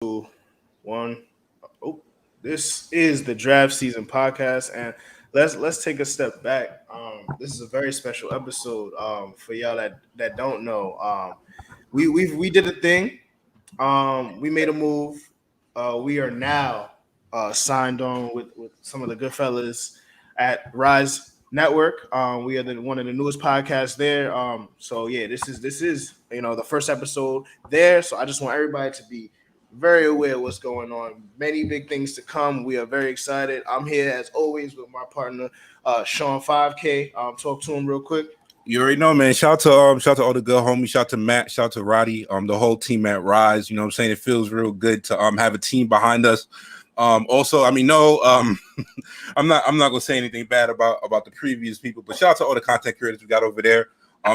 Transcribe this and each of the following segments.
Two, one. Oh, this is the draft season podcast, and let's take a step back. This is a very special episode. For y'all that don't know, we did a thing. We made a move. We are now signed on with some of the good fellas at Rise Network. We are one of the newest podcasts there. So yeah, this is the first episode there. So I just want everybody to be very aware of what's going on. Many big things to come. We are very excited. I'm here as always with my partner, Sean 5K. Talk to him real quick. You already know, man. Shout to all the good homies. Shout to Matt. Shout to Roddy. The whole team at Rise. You know what I'm saying? It feels real good to have a team behind us. Also, I mean, no, I'm not gonna say anything bad about the previous people, but shout out to all the content creators we got over there.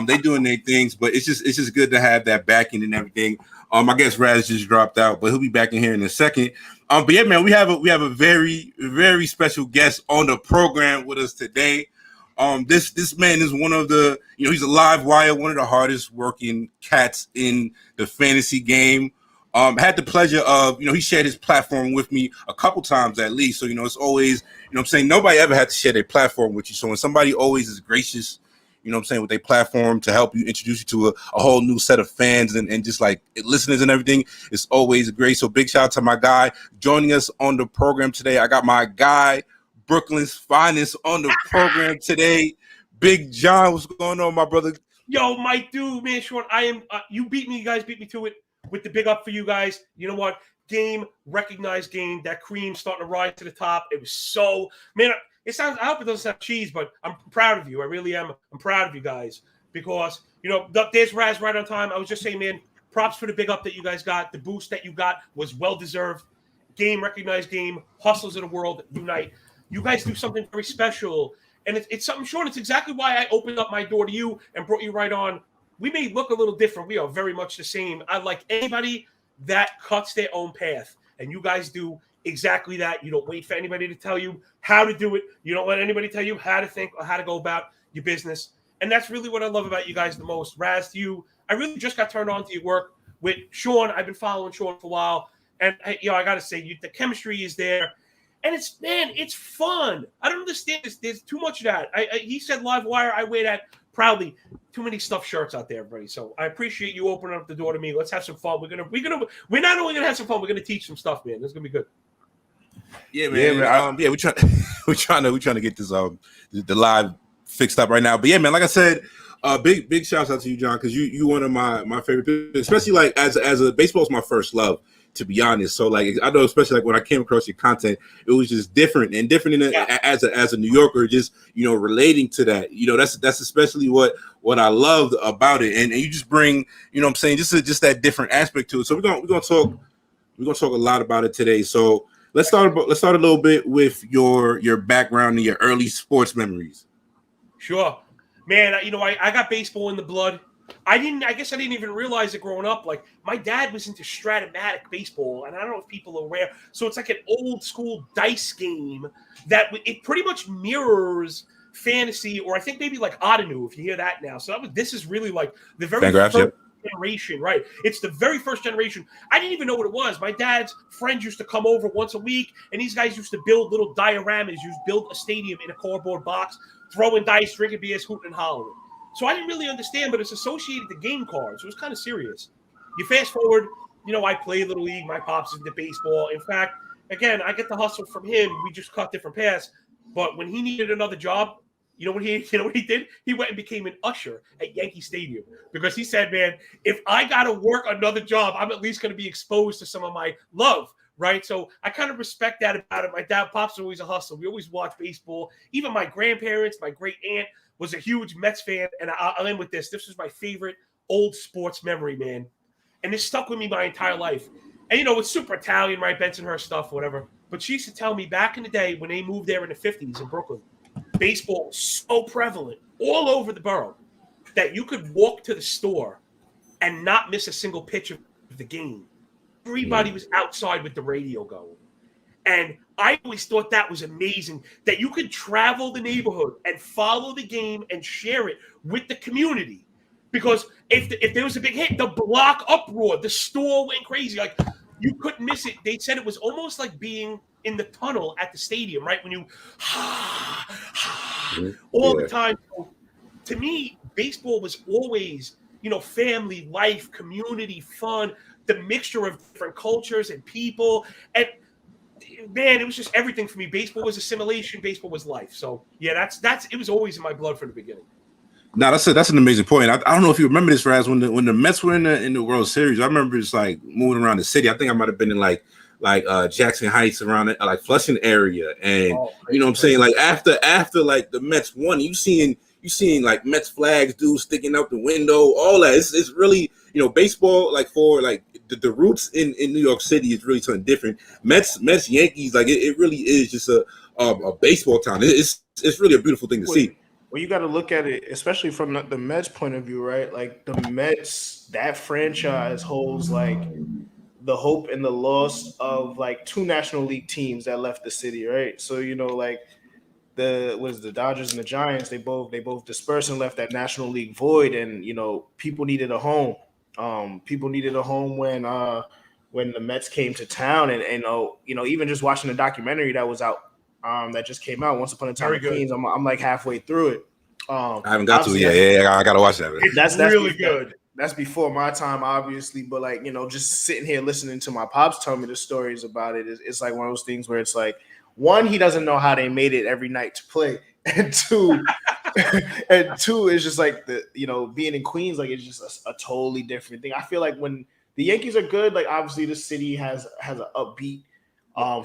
They doing their things, but it's just good to have that backing and everything. I guess Raz just dropped out, but he'll be back in here in a second. But yeah, man, we have a very, very special guest on the program with us today. This man is one of the, he's a live wire, one of the hardest working cats in the fantasy game. Had the pleasure of, he shared his platform with me a couple times at least. So, it's always, I'm saying, nobody ever had to share their platform with you. So when somebody always is gracious, I'm saying, with their platform to help you introduce you to a whole new set of fans and just like listeners and everything, it's always great. So big shout out to my guy joining us on the program today. I got my guy, Brooklyn's finest, on the program today. Big John, what's going on, my brother? Yo, my dude, man, Sean, I am. You beat me, you guys beat me to it. With the big up for you guys. You know what? Recognized game. That cream starting to rise to the top. It was so, man, it sounds, I hope it doesn't sound cheese, but I'm proud of you. I really am. I'm proud of you guys because, there's Raz right on time. I was just saying, man, props for the big up that you guys got. The boost that you got was well-deserved. Recognized game. Hustlers of the world unite. You guys do something very special. And it's something, Sean, it's exactly why I opened up my door to you and brought you right on. We may look a little different. We are very much the same. I like anybody that cuts their own path. And you guys do exactly that. You don't wait for anybody to tell you how to do it. You don't let anybody tell you how to think or how to go about your business. And that's really what I love about you guys the most. Raz, to you, I really just got turned on to your work with Sean. I've been following Sean for a while. And, I got to say, the chemistry is there. And it's fun. I don't understand this. There's too much of that. He said live wire. I wear that proudly. Too many stuffed shirts out there, everybody. So I appreciate you opening up the door to me. Let's have some fun. We're not only gonna have some fun, we're gonna teach some stuff, man. This is gonna be good. Yeah, man. We're trying to get this the live fixed up right now. But yeah, man, like I said, big shouts out to you, John, because you one of my favorite people, especially like as a baseball's my first love, to be honest. So like I know, especially like when I came across your content, it was just different as a New Yorker, just relating to that. That's especially what I loved about it, and you just bring I'm saying just that different aspect to it. So we're gonna talk a lot about it today. So let's start a little bit with your background and your early sports memories. Sure, man. I got baseball in the blood. I guess I didn't even realize it growing up. Like, my dad was into Stratomatic baseball, and I don't know if people are aware. So it's like an old school dice game that it pretty much mirrors fantasy, or I think maybe like Otanu, if you hear that now. So this is really like the very first generation, right? It's the very first generation. I didn't even know what it was. My dad's friends used to come over once a week, and these guys used to build little dioramas, build a stadium in a cardboard box, throwing dice, drinking beers, hooting and hollering. So I didn't really understand, but it's associated to game cards. So it was kind of serious. You fast forward, I play Little League. My pops into baseball. In fact, again, I get the hustle from him. We just cut different paths. But when he needed another job, you know what he did? He went and became an usher at Yankee Stadium because he said, man, if I got to work another job, I'm at least going to be exposed to some of my love. Right. So I kind of respect that about it. My dad, pops, always a hustler. We always watch baseball. Even my grandparents, my great aunt was a huge Mets fan. And I'll end with this. This was my favorite old sports memory, man. And this stuck with me my entire life. And, it's super Italian, right? Bensonhurst stuff, whatever. But she used to tell me back in the day when they moved there in the 50s in Brooklyn, baseball was so prevalent all over the borough that you could walk to the store and not miss a single pitch of the game. Everybody was outside with the radio going. And I always thought that was amazing, that you could travel the neighborhood and follow the game and share it with the community. Because if there was a big hit, the block uproar, the store went crazy. Like, you couldn't miss it. They said it was almost like being in the tunnel at the stadium, right? When you all the time. So, to me, baseball was always, family, life, community, fun, the mixture of different cultures and people. And man, it was just everything for me. Baseball was assimilation. Baseball was life. So yeah, that's it was always in my blood from the beginning. No, that's an amazing point. I don't know if you remember this, Raz, when the Mets were in the World Series. I remember just like moving around the city. I think I might have been in like Jackson Heights, around it, like Flushing area, and you know what I'm saying. Like after like the Mets won, you seeing like Mets flags, dudes sticking out the window, all that. It's really, baseball, like for like the roots in New York City is really something different. Mets Yankees, like it really is just a baseball town. It's really a beautiful thing to see. Well, you got to look at it, especially from the Mets point of view, right? Like the Mets, that franchise holds like the hope and the loss of like two National League teams that left the city, right? So like the Dodgers and the Giants, they both dispersed and left that National League void, and people needed a home. People needed a home when the Mets came to town, and even just watching the documentary that was out. That just came out, Once Upon a Time in Queens. I'm like halfway through it. I haven't got to it yet. Yeah, I gotta watch that. That's really good. That's before my time, obviously, but like just sitting here listening to my pops tell me the stories about it, it's like one of those things where it's like, one, he doesn't know how they made it every night to play, and two, is just like being in Queens, like it's just a totally different thing. I feel like when the Yankees are good, like obviously the city has an upbeat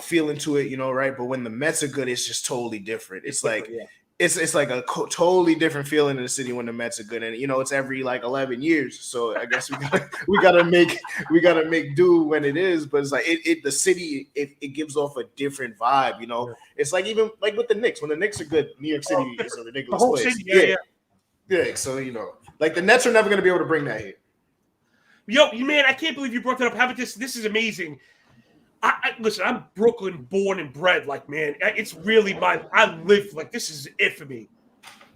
feeling to it, right? But when the Mets are good, it's just totally different. It's like it's like a totally different feeling in the city when the Mets are good, and it's every like 11 years. So I guess we gotta make do when it is. But it's like the city it gives off a different vibe. It's like even like with the Knicks. When the Knicks are good, New York City is a ridiculous place. City, yeah. So like the Nets are never gonna be able to bring that here. Yo, man, I can't believe you brought that up. How about this? This is amazing. Listen, I'm Brooklyn born and bred. Like, man, it's really I live like this is it for me.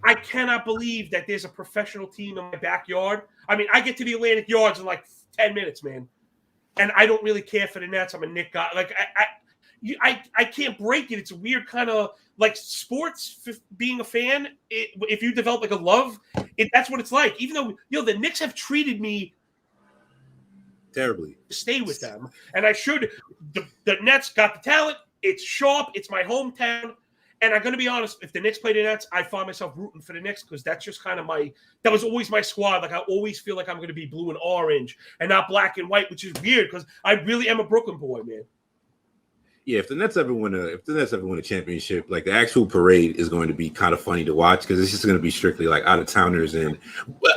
I cannot believe that there's a professional team in my backyard. I mean, I get to the Atlantic Yards in like 10 minutes, man, and I don't really care for the Nets. I'm a Knicks guy. Like, I can't break it. It's a weird kind of like sports. Being a fan, if you develop like a love, that's what it's like. Even though the Knicks have treated me terribly, stay with them, and I should. The Nets got the talent. It's sharp. It's my hometown, and I'm going to be honest. If the Knicks play the Nets, I find myself rooting for the Knicks because that's just kind of that was always my squad. Like I always feel like I'm going to be blue and orange and not black and white, which is weird because I really am a Brooklyn boy, man. Yeah, if the Nets ever win a championship, like the actual parade is going to be kind of funny to watch because it's just going to be strictly like out of towners, and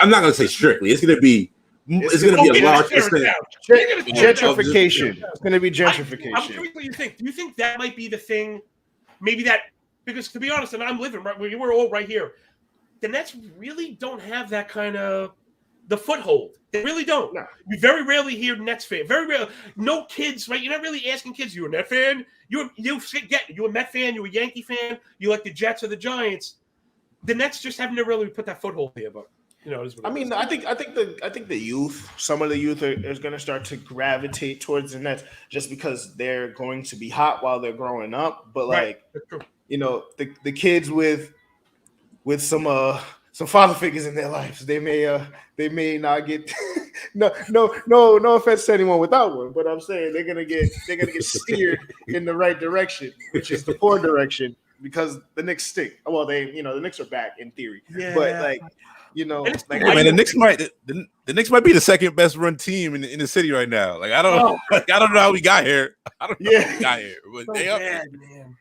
I'm not going to say strictly. It's going to be. It's going to be a large percent. Gentrification. It's going to be gentrification. I'm curious what you think. Do you think that might be the thing? Maybe that, because to be honest, and I'm living right where we're all right here. The Nets really don't have that kind of the foothold. They really don't. No. You very rarely hear Nets fan. Very rarely. No kids, right? You're not really asking kids, you a Net fan? You a Met fan? You a Yankee fan? You like the Jets or the Giants? The Nets just haven't really put that foothold here, but. I mean, I think the youth, some of the youth is going to start to gravitate towards the Nets just because they're going to be hot while they're growing up. But like, the kids with some father figures in their lives, they may not get no offense to anyone without one, but I'm saying they're gonna get steered in the right direction, which is the poor direction because the Knicks stink. Well, the Knicks are back in theory, but like. The Knicks might be the second best run team in the city right now. Like I don't know how we got here. I don't know how we got here, but they up there. Man.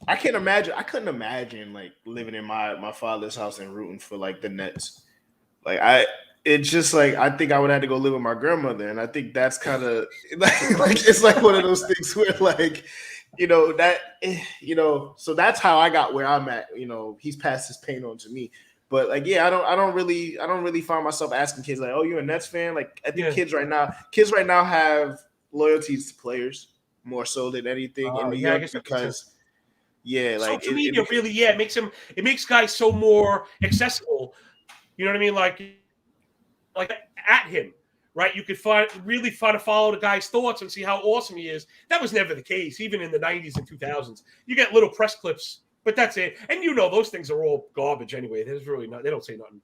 I couldn't imagine like living in my father's house and rooting for like the Nets. Like it's just like I think I would have to go live with my grandmother, and I think that's kind of like it's like one of those things where like. So that's how I got where I'm at. He's passed his pain on to me. But like, yeah, I don't really find myself asking kids like, "Oh, you're a Nets fan?" Like, I think kids right now have loyalties to players more so than anything in New York because, like social media really, it makes guys so more accessible. You know what I mean? Like at him, right? You could really try to follow the guy's thoughts and see how awesome he is. That was never the case, even in the 90s and 2000s. You get little press clips, but that's it. And those things are all garbage anyway. There's really not. They don't say nothing.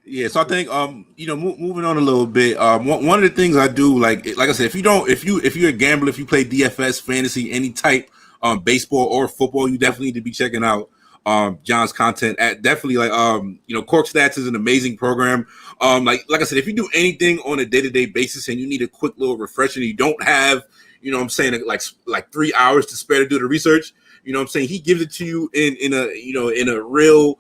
Yeah, so I think moving on a little bit, one of the things I do, like I said, if you're a gambler, if you play DFS, fantasy, any type, baseball or football, you definitely need to be checking out John's content at definitely Corkstats is an amazing program. Like I said, if you do anything on a day-to-day basis and you need a quick little refresher, you don't have, like 3 hours to spare to do the research. He gives it to you in a real,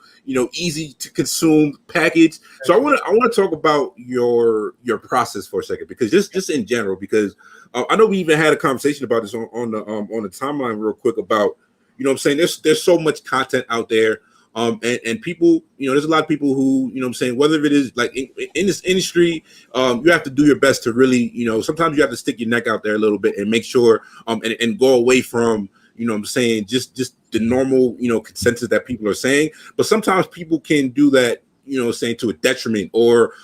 easy to consume package. So I want to talk about your process for a second, because just in general, because I know we even had a conversation about this on the timeline real quick about, there's so much content out there. And people, there's a lot of people who, whether it is like in this industry, you have to do your best to really, sometimes you have to stick your neck out there a little bit and make sure, and go away from, just the normal, consensus that people are saying. But sometimes people can do that, to a detriment, or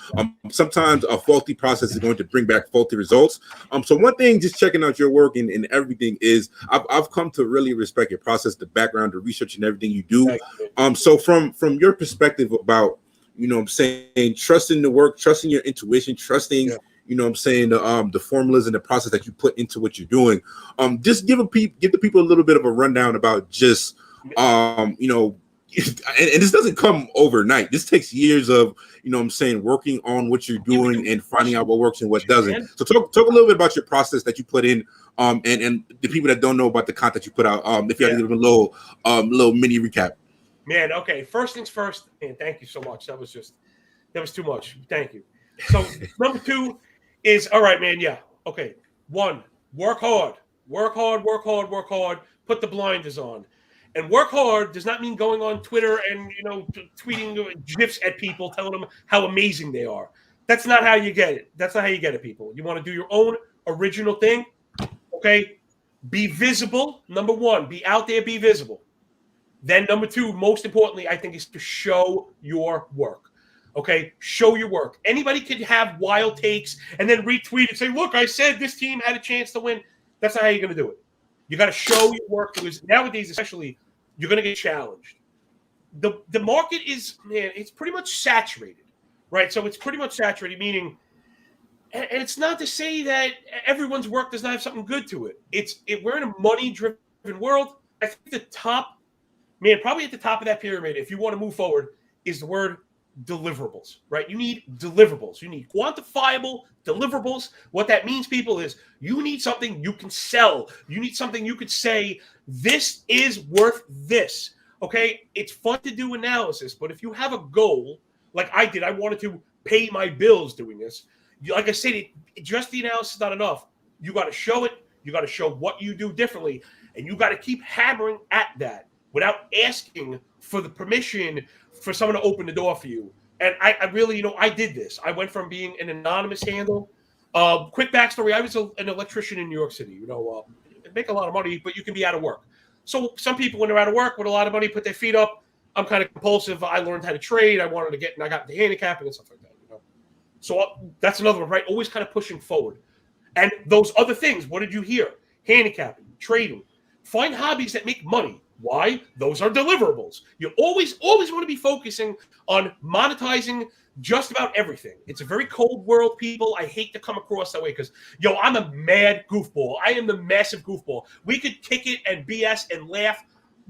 sometimes a faulty process is going to bring back faulty results. So one thing, just checking out your work and everything, is I've come to really respect your process, the background, the research, and everything you do. So from your perspective about, trusting the work, trusting your intuition, trusting, the formulas and the process that you put into what you're doing. Just give the people a little bit of a rundown about just, and this doesn't come overnight. This takes years of, working on what you're doing and finding out what works and what doesn't. So talk a little bit about your process that you put in, and the people that don't know about the content you put out. If you have to give them a little mini recap. Man, okay. First things first, and thank you so much. That was too much. Thank you. So number 2 is, all right, man. Yeah. Okay. 1, work hard. Put the blinders on. And work hard does not mean going on Twitter and, tweeting gifs at people, telling them how amazing they are. That's not how you get it. That's not how you get it, people. You want to do your own original thing. Okay. Be visible. Number 1, be out there, be visible. Then number 2, most importantly, I think, is to show your work. Okay, show your work. Anybody could have wild takes and then retweet and say, look, I said this team had a chance to win. That's not how you're going to do it. You got to show your work, because nowadays, especially, you're going to get challenged. The market is, man, it's pretty much saturated, right? So it's pretty much saturated, meaning, and it's not to say that everyone's work does not have something good to it. We're in a money-driven world. I think the top, man, probably at the top of that pyramid, if you want to move forward, is the word deliverables, right? You need deliverables. You need quantifiable deliverables. What that means, people, is you need something you can sell. You need something you could say, this is worth this. Okay? It's fun to do analysis, but if you have a goal, like I did, I wanted to pay my bills doing this. Like I said, just the analysis is not enough. You got to show it. You got to show what you do differently, and you got to keep hammering at that without asking for the permission for someone to open the door for you. And I really, I did this. I went from being an anonymous handle. Quick backstory: I was an electrician in New York City. Make a lot of money, but you can be out of work. So some people, when they're out of work with a lot of money, put their feet up. I'm kind of compulsive. I learned how to trade. I wanted to get, and I got into handicapping and stuff like that. So that's another one, right? Always kind of pushing forward. And those other things, what did you hear? Handicapping, trading. Find hobbies that make money. Why? Those are deliverables. You always want to be focusing on monetizing just about everything. It's a very cold world, people. I hate to come across that way because, I'm a mad goofball. I am the massive goofball. We could kick it and BS and laugh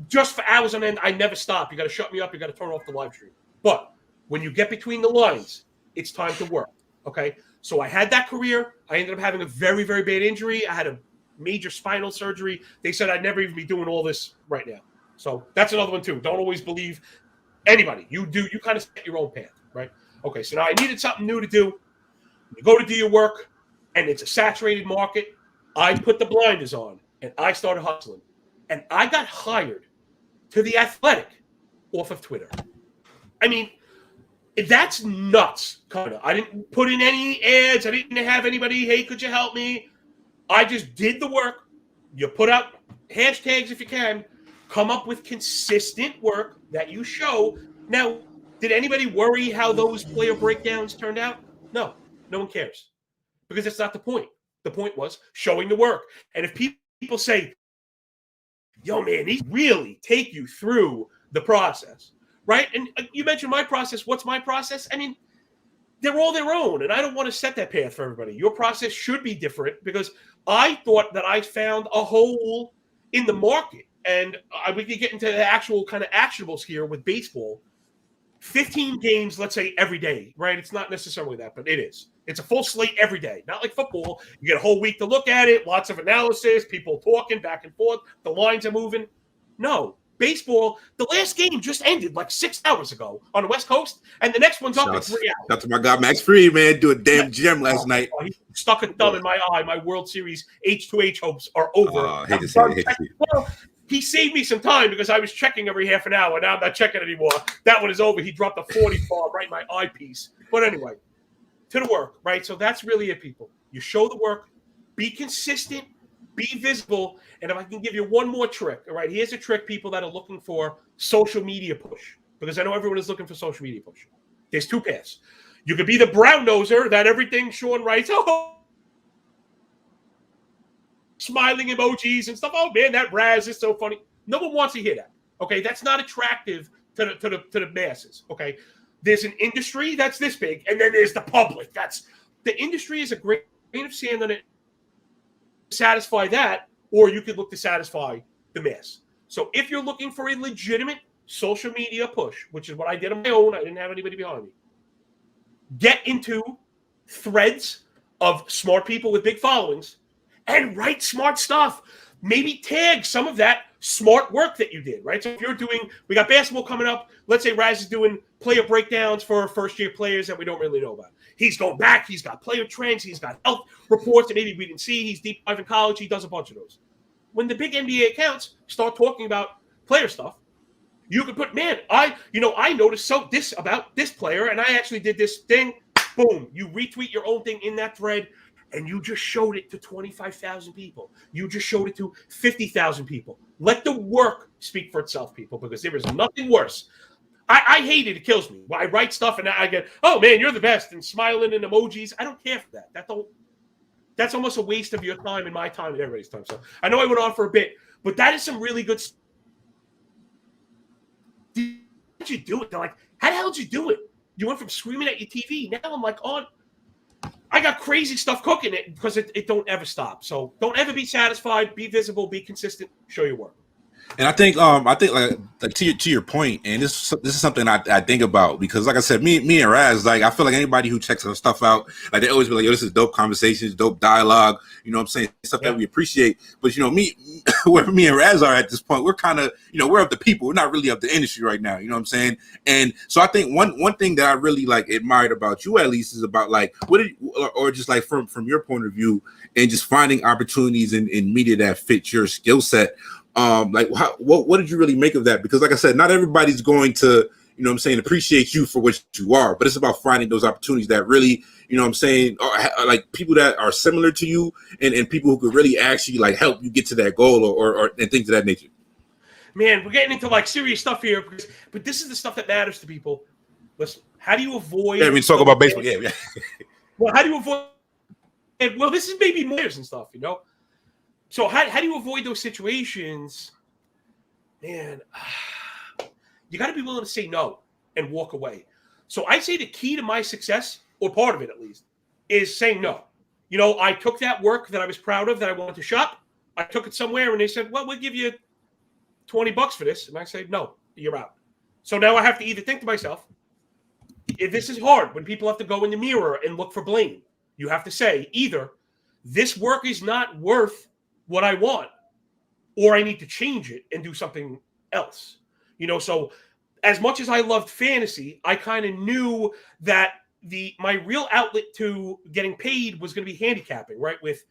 just for hours on end. I never stop. You got to shut me up. You got to turn off the live stream. But when you get between the lines, it's time to work. Okay? So I had that career. I ended up having a very, very bad injury. I had a major spinal surgery. They said I'd never even be doing all this right now. So that's another one too. Don't always believe anybody. You kind of set your own path, right? Okay, so now I needed something new to do. You go to do your work, and it's a saturated market. I put the blinders on, and I started hustling. And I got hired to The Athletic off of Twitter. I mean, that's nuts, kind of. I didn't put in any ads. I didn't have anybody, hey, could you help me? I just did the work. You put out hashtags if you can. Come up with consistent work that you show. Now, did anybody worry how those player breakdowns turned out? No. No one cares. because it's not the point. The point was showing the work. And if people say, yo, man, these really take you through the process, right? And you mentioned my process. What's my process? I mean, they're all their own, and I don't want to set that path for everybody. Your process should be different because I thought that I found a hole in the market. And we could get into the actual kind of actionables here with baseball. 15 games, let's say, every day, right? It's not necessarily that, but it is. It's a full slate every day. Not like football. You get a whole week to look at it, lots of analysis, people talking back and forth, the lines are moving. No. Baseball, the last game just ended like 6 hours ago on the West Coast, and the next one's up in 3 hours. Shout to my guy, Max Freed, man. Do a damn gem last night. He stuck a thumb in my eye. My World Series H2H hopes are over. Hate to see it. Well, he saved me some time because I was checking every half an hour. Now I'm not checking anymore. That one is over. He dropped a 40 bomb right in my eyepiece. But anyway, to the work, right? So that's really it, people. You show the work, be consistent, be visible. And if I can give you one more trick, all right, here's a trick, people that are looking for social media push, because I know everyone is looking for social media push. There's two paths. You could be the brown noser that everything Sean writes, smiling emojis and stuff. Oh man, that Raz is so funny. No one wants to hear that. Okay, that's not attractive to the masses. Okay, there's an industry that's this big, and then there's the public. That's the industry is a grain of sand on it. Satisfy that, or you could look to satisfy the mass. So if you're looking for a legitimate social media push, which is what I did on my own, I didn't have anybody behind me. Get into threads of smart people with big followings and write smart stuff. Maybe tag some of that smart work that you did, right? So if you're doing, we got basketball coming up. Let's say Raz is doing player breakdowns for first-year players that we don't really know about. He's going back. He's got player trends. He's got health reports that maybe we didn't see. He's deep dive in college. He does a bunch of those. When the big NBA accounts start talking about player stuff, you could put, man, I noticed this about this player, and I actually did this thing. Boom. You retweet your own thing in that thread, and you just showed it to 25,000 people. You just showed it to 50,000 people. Let the work speak for itself, people, because there is nothing worse. I hate it. It kills me. I write stuff, and I get, oh, man, you're the best, and smiling and emojis. I don't care for that. That's almost a waste of your time and my time and everybody's time. So I know I went on for a bit, but that is some really good stuff. How did you do it? They're like, how the hell did you do it? You went from screaming at your TV. Now I'm like I got crazy stuff cooking it because it don't ever stop. So don't ever be satisfied. Be visible. Be consistent. Show your work. And I think like to your point, and this is something I think about because, like I said, me and Raz, like I feel like anybody who checks our stuff out, like they always be like, "Yo, this is dope conversations, dope dialogue." You know what I'm saying? Stuff that we appreciate. But where me and Raz are at this point, we're kind of, we're of the people. We're not really of the industry right now. You know what I'm saying? And so I think one thing that I really like admired about you, at least, is about like or just like from your point of view, and just finding opportunities in media that fit your skill set. What did you really make of that? Because like I said, not everybody's going to, appreciate you for what you are, but it's about finding those opportunities that really, are like people that are similar to you and people who could really actually like help you get to that goal or and things of that nature. Man, we're getting into like serious stuff here, but this is the stuff that matters to people. Listen, how do you avoid? Yeah, we talk about baseball. Yeah. Well, how do you avoid? Well, this is maybe more and stuff, So how do you avoid those situations? Man, you got to be willing to say no and walk away. So I say the key to my success, or part of it at least, is saying no. I took that work that I was proud of, that I wanted to shop. I took it somewhere, and they said, well, we'll give you $20 for this. And I said, no, you're out. So now I have to either think to myself, if this is hard, when people have to go in the mirror and look for blame, you have to say either this work is not worth what I want, or I need to change it and do something else. So as much as I loved fantasy, I kind of knew that my real outlet to getting paid was going to be handicapping, right? With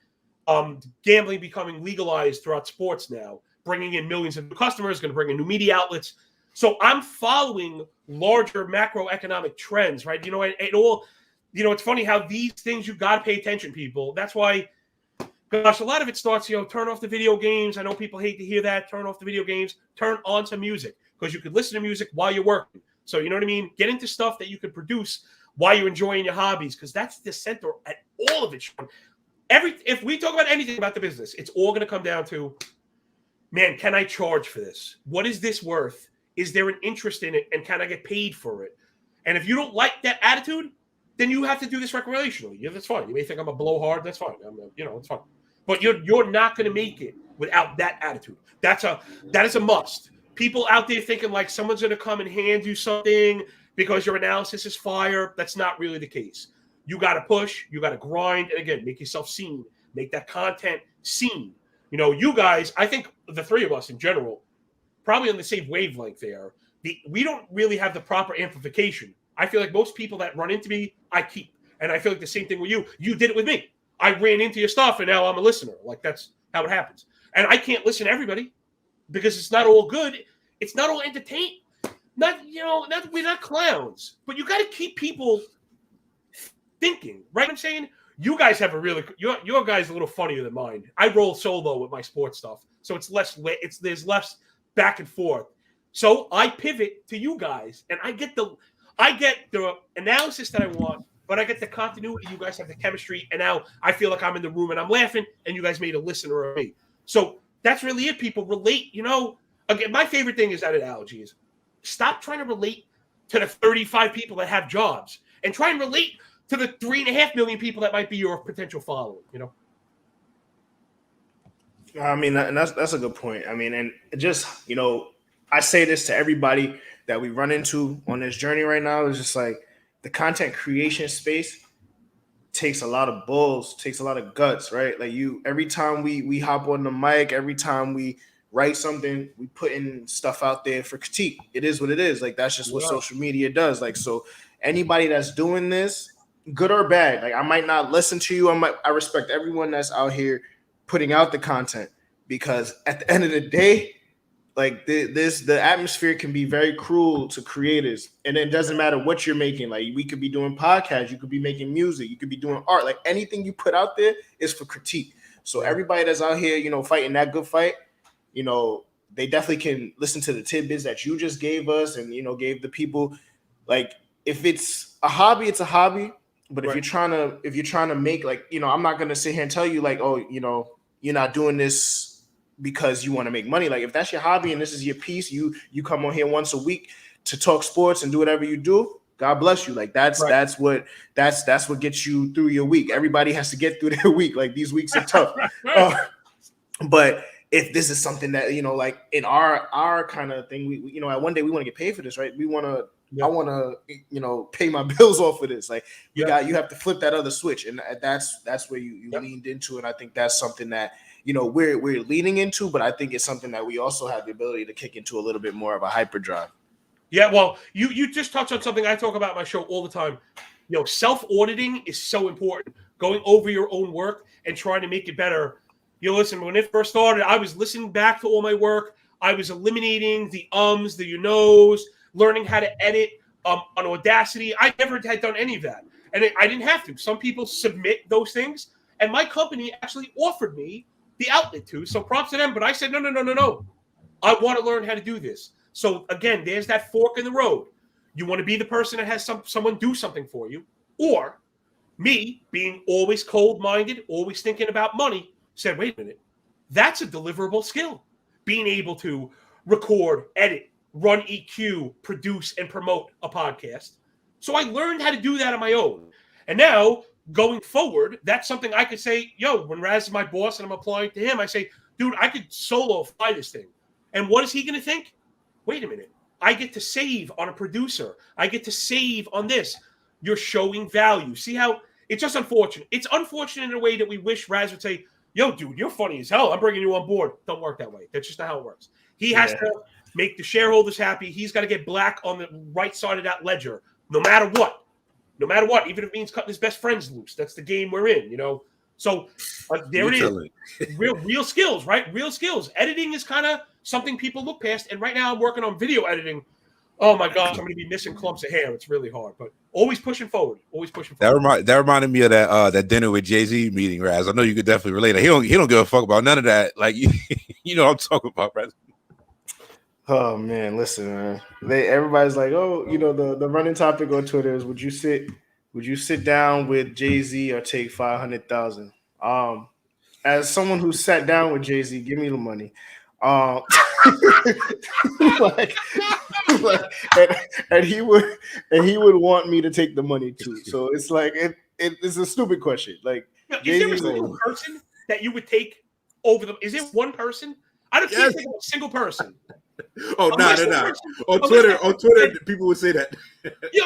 gambling becoming legalized throughout sports now, bringing in millions of new customers, going to bring in new media outlets. So I'm following larger macroeconomic trends, right? It's funny how these things, you got to pay attention, people. That's why, gosh, a lot of it starts, turn off the video games. I know people hate to hear that. Turn off the video games. Turn on some music because you could listen to music while you're working. So, you know what I mean? Get into stuff that you could produce why you're enjoying your hobbies, because that's the center at all of it, Sean. If we talk about anything about the business, it's all going to come down to, man, can I charge for this? What is this worth? Is there an interest in it? And can I get paid for it? And if you don't like that attitude, then you have to do this recreationally. Yeah, that's fine. You may think I'm a blowhard. That's fine. It's fine. But you're not going to make it without that attitude. That is a must. People out there thinking like someone's going to come and hand you something because your analysis is fire. That's not really the case. You got to push. You got to grind. And again, make yourself seen. Make that content seen. You guys, I think the three of us in general, probably on the same wavelength there. We don't really have the proper amplification. I feel like most people that run into me, I keep. And I feel like the same thing with you. You did it with me. I ran into your stuff, and now I'm a listener. Like, that's how it happens. And I can't listen to everybody because it's not all good. It's not all entertainment. We're not clowns. But you got to keep people thinking, right? I'm saying you guys have your guys are a little funnier than mine. I roll solo with my sports stuff, so there's less back and forth. So I pivot to you guys, and I get the analysis that I want, but I get the continuity. You guys have the chemistry, and now I feel like I'm in the room and I'm laughing, and you guys made a listener of me. So that's really it. People relate. Again, my favorite thing is that analogy is stop trying to relate to the 35 people that have jobs, and try and relate to the 3.5 million people that might be your potential following. I mean, and that's a good point. I mean, and just I say this to everybody that we run into on this journey right now. Is just like the content creation space takes a lot of balls, takes a lot of guts, right? Like every time we hop on the mic, every time we write something, we put in stuff out there for critique. It is what it is. Like that's just what social media does. Like, so anybody that's doing this, good or bad, like I might not listen to you. I respect everyone that's out here putting out the content, because at the end of the day, like the atmosphere can be very cruel to creators, and it doesn't matter what you're making. Like we could be doing podcasts, you could be making music, you could be doing art. Like anything you put out there is for critique. So everybody that's out here, fighting that good fight, they definitely can listen to the tidbits that you just gave us and gave the people. Like if it's a hobby, it's a hobby. But if you're trying to make, like, I'm not gonna sit here and tell you like, oh, you're not doing this because you want to make money. Like if that's your hobby and this is your piece, you come on here once a week to talk sports and do whatever you do. God bless you. Like that's what gets you through your week. Everybody has to get through their week. Like these weeks are tough. But if this is something that like in our kind of thing, we one day we want to get paid for this, right? We want to. I want to, pay my bills off of this. Like you have to flip that other switch, and that's where you leaned into, and I think that's something that we're leaning into, but I think it's something that we also have the ability to kick into a little bit more of a hyperdrive. Yeah, well, you just touched on something I talk about in my show all the time. Self-auditing is so important. Going over your own work and trying to make it better. Listen, when it first started, I was listening back to all my work. I was eliminating the ums, the knows, learning how to edit on Audacity. I never had done any of that. And I didn't have to. Some people submit those things. And my company actually offered me the outlet to. So props to them. But I said, no. I want to learn how to do this. So again, there's that fork in the road. You want to be the person that has someone do something for you. Or me being always cold-minded, always thinking about money, said, wait a minute. That's a deliverable skill. Being able to record, edit, run EQ, produce, and promote a podcast. So I learned how to do that on my own. And now, going forward, that's something I could say, when Raz is my boss and I'm applying to him, I say, dude, I could solo fly this thing. And what is he going to think? Wait a minute. I get to save on a producer. I get to save on this. You're showing value. See how it's just unfortunate. It's unfortunate in a way that we wish Raz would say, dude, you're funny as hell. I'm bringing you on board. Don't work that way. That's just not how it works. He has to make the shareholders happy. He's got to get black on the right side of that ledger, no matter what. No matter what, even if it means cutting his best friends loose. That's the game we're in, So there it is. Real skills, right? Real skills. Editing is kind of something people look past. And right now I'm working on video editing. Oh, my gosh, I'm going to be missing clumps of hair. It's really hard, but always pushing forward. Always pushing forward. That reminded me of that dinner with Jay-Z meeting, Raz. I know you could definitely relate. He don't give a fuck about none of that. Like, you know what I'm talking about, Raz. Oh man, listen, man. Everybody's like, oh, the running topic on Twitter is would you sit down with Jay-Z or take 500,000? As someone who sat down with Jay-Z, give me the money. Um like, like and, and he would want me to take the money too. So it's like it's a stupid question. Like Now, is there a Jay-Z's single person that you would take over the? Is it one person? I don't Yes. think of a single person. Oh, no, Unless no, the no. person- On unless Twitter, people would say that.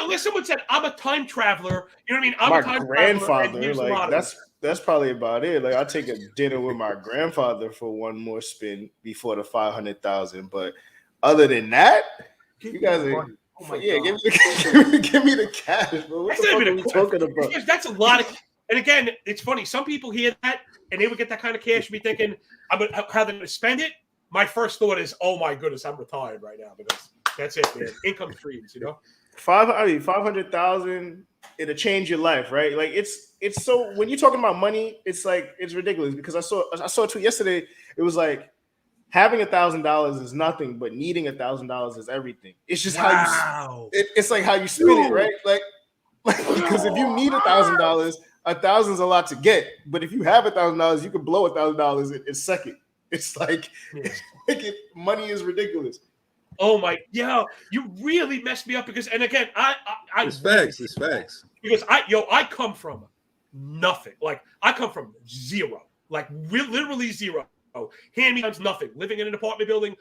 unless someone said, "I'm a time traveler," you know what I mean? I'm my a time traveler, and grandfather, here's the like lottery. that's probably about it. Like I'll take a dinner with my grandfather for one more spin before the 500,000. But other than that, Give you me guys the are money. Oh my yeah, God. give me the cash, bro. What That's the not fuck even are a we question. talking about? Because that's a lot of. And again, it's funny. Some people hear that and they would get that kind of cash and be thinking, how they're going to spend it. My first thought is, oh my goodness, I'm retired right now because that's it, man. Income streams, 500,000, it'll change your life, right? Like it's so when you're talking about money, it's like it's ridiculous because I saw a tweet yesterday. It was like having $1,000 is nothing, but needing $1,000 is everything. It's just how Wow. it's like how you spin it, right? Like because if you need $1,000, 1,000's a lot to get, but if you have $1,000, you can blow $1,000 in a second. It's like, money is ridiculous. Oh my, yeah, you really messed me up because, and again, I It's facts. It's facts. because I come from nothing. Like I come from zero, like literally zero. Hand me downs, nothing. Living in an apartment building,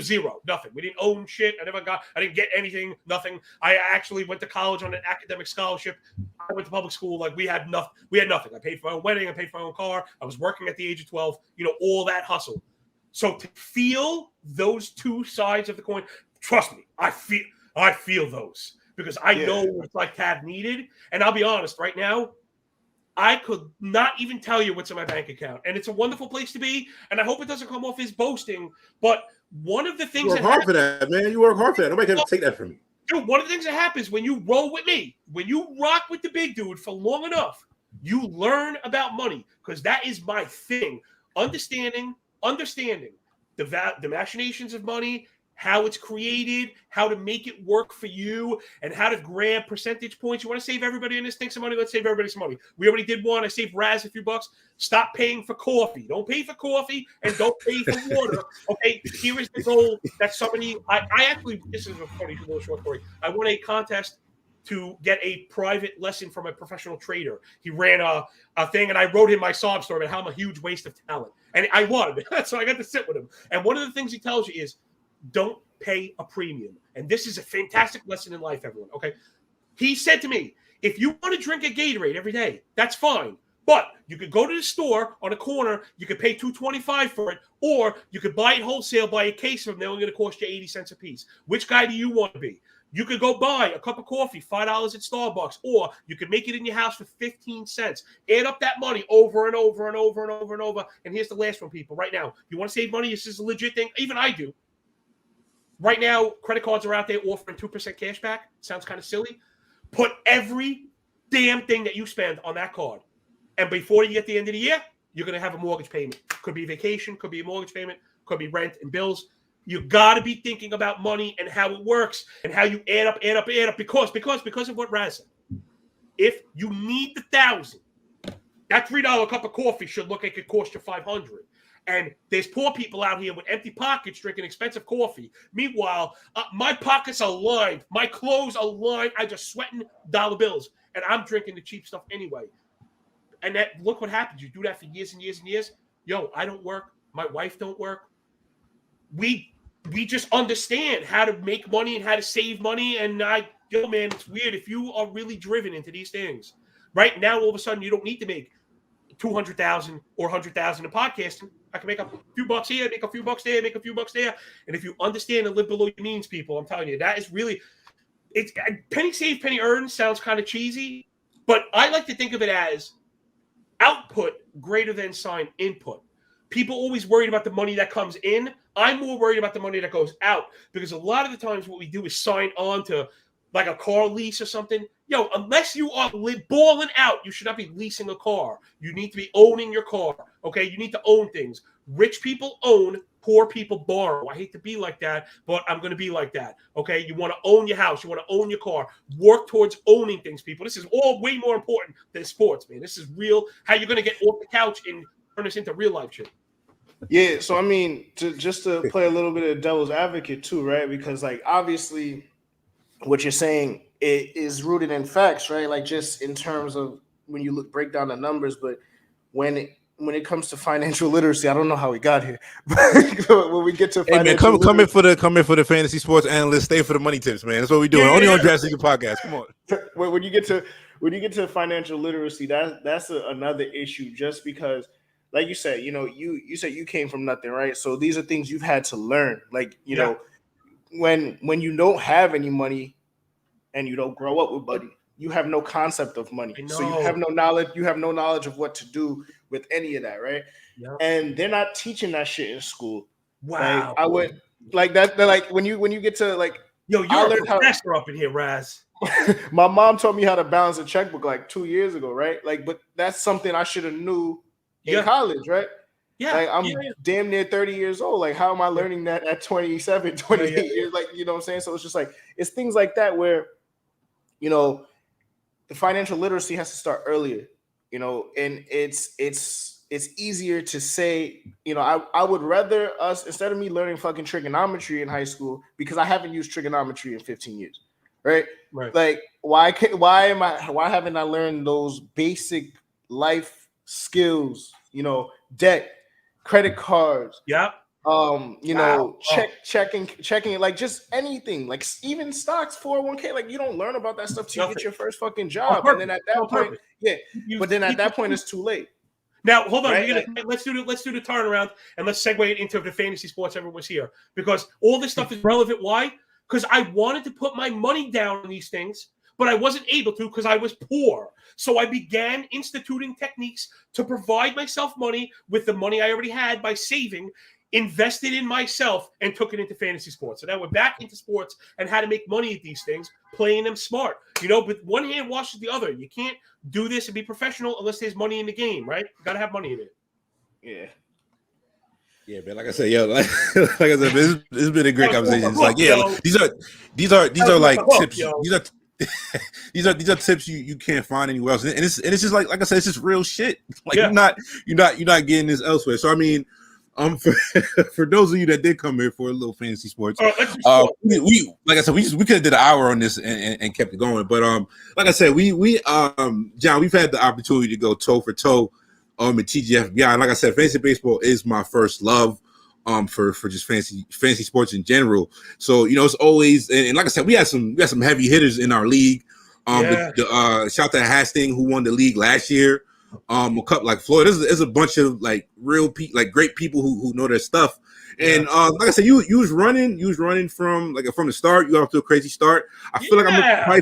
zero, nothing. We didn't own shit. I didn't get anything, nothing. I actually went to college on an academic scholarship. I went to public school. Like we had nothing. I paid for my own wedding. I paid for my own car. I was working at the age of 12. All that hustle. So to feel those two sides of the coin, trust me, I feel those because I know what it's like to have needed. And I'll be honest, right now, I could not even tell you what's in my bank account. And it's a wonderful place to be. And I hope it doesn't come off as boasting. But one of the things You work hard for that, man. You work hard for that. Nobody can take that from you. Dude, one of the things that happens when you roll with me, when you rock with the big dude for long enough, you learn about money because that is my thing. Understanding the machinations of money, how it's created, how to make it work for you, and how to grab percentage points. You want to save everybody in this thing some money? Let's save everybody some money. We already did one. I saved Raz a few bucks. Stop paying for coffee. Don't pay for coffee and don't pay for water. Okay, here is the goal that somebody, I actually, this is a funny little short story. I won a contest to get a private lesson from a professional trader. He ran a thing, and I wrote him my sob story about how I'm a huge waste of talent. And I won. So I got to sit with him. And one of the things he tells you is, don't pay a premium. And this is a fantastic lesson in life, everyone. Okay. He said to me, if you want to drink a Gatorade every day, that's fine. But you could go to the store on a corner, you could pay $2.25 for it, or you could buy it wholesale, buy a case of them, they're only going to cost you 80 cents a piece. Which guy do you want to be? You could go buy a cup of coffee, $5 at Starbucks, or you could make it in your house for 15 cents. Add up that money over and over and over and over and over. And here's the last one, people. Right now, you want to save money? This is a legit thing. Even I do. Right now, credit cards are out there offering 2% cash back. Sounds kind of silly. Put every damn thing that you spend on that card. And before you get to the end of the year, you're going to have a mortgage payment. Could be vacation, could be a mortgage payment, could be rent and bills. You got to be thinking about money and how it works and how you add up because of what Raz said. If you need the 1,000, that $3 cup of coffee should look like it cost you $500. And there's poor people out here with empty pockets drinking expensive coffee. Meanwhile, my pockets are lined. My clothes are lined. I just sweating dollar bills. And I'm drinking the cheap stuff anyway. And look what happens. You do that for years and years and years. Yo, I don't work. My wife don't work. We just understand how to make money and how to save money. And man, it's weird. If you are really driven into these things, right now, all of a sudden, you don't need to make $200,000 or $100,000 in podcasting. I can make a few bucks here, make a few bucks there, make a few bucks there. And if you understand and live below your means, people, I'm telling you, that is really, it's penny saved, penny earned sounds kind of cheesy, but I like to think of it as output greater than sign input. People always worried about the money that comes in. I'm more worried about the money that goes out because a lot of the times what we do is sign on to like a car lease or something. Yo, unless you are balling out, you should not be leasing a car. You need to be owning your car, okay? You need to own things. Rich people own, Poor people borrow. I hate to be like that, but I'm going to be like that. Okay. You want to own your house. You want to own your car. Work towards owning things, people. This is all way more important than sports, man. This is real. How you're going to get off the couch and turn this into real life shit. Yeah, so I mean, just to play a little bit of devil's advocate too, right? Because like obviously, what you're saying it is rooted in facts, right? Like just in terms of when you break down the numbers, but when it comes to financial literacy, I don't know how we got here, but when we get to Hey man, financial come literacy, in for the fantasy sports analyst. Stay for the money tips, man. That's what we doing. Yeah, Only yeah, on yeah. Draft Season Podcast. Come on. when you get to financial literacy, that's another issue. Just because, like you said, you said you came from nothing, right? So these are things you've had to learn. Like Yeah. when you don't have any money and you don't grow up with money, you have no concept of money. I So you know. have no knowledge. You have no knowledge of what to do with any of that, right? Yeah. And they're not teaching that shit in school. Wow. Like I would like that. They're like when you get to like, Yo, I you're a learned how. professor up in here, Raz. My mom taught me how to balance a checkbook like 2 years ago, right? Like, but that's something I should have knew in Yeah. college, right? Yeah. Like I'm yeah. damn near 30 years old. Like, how am I learning that at 27, 28 Yeah. years? Like, you know what I'm saying? So it's just like it's things like that where, the financial literacy has to start earlier, and it's easier to say, I would rather us, instead of me learning fucking trigonometry in high school, because I haven't used trigonometry in 15 years. Right. Right. Like, why haven't I learned those basic life skills, debt, credit cards, Yeah. checking, like just anything, like even stocks, 401k, like you don't learn about that stuff till you get your first fucking job. And then at that point, but then at that point it's too late. Now, hold on. Right? Let's do the turnaround and let's segue it into the fantasy sports everyone's here, because all this stuff is relevant. Why? Because I wanted to put my money down on these things, but I wasn't able to because I was poor. So I began instituting techniques to provide myself money with the money I already had by saving, invested in myself, and took it into fantasy sports. So now we're back into sports and how to make money at these things, playing them smart. But one hand washes the other. You can't do this and be professional unless there's money in the game, right? You got to have money in it. Yeah. Yeah, man. Like I said, like I said, this has been a great conversation. It's like, these are like tips. These are tips you can't find anywhere else, and it's just like I said, it's just real shit. Like you're not getting this elsewhere. So I mean, for those of you that did come here for a little fantasy sports, we like I said, we could have did an hour on this and kept it going. But like I said, we John, we've had the opportunity to go toe for toe at TGFBI. And like I said, fantasy baseball is my first love for just fantasy sports in general. So it's always, and like I said, we had some heavy hitters in our league. Shout to Hastings, who won the league last year. A couple like Floyd. There's a bunch of like great people who know their stuff. And like I said, you was running from the start. You got off to a crazy start. I feel like I'm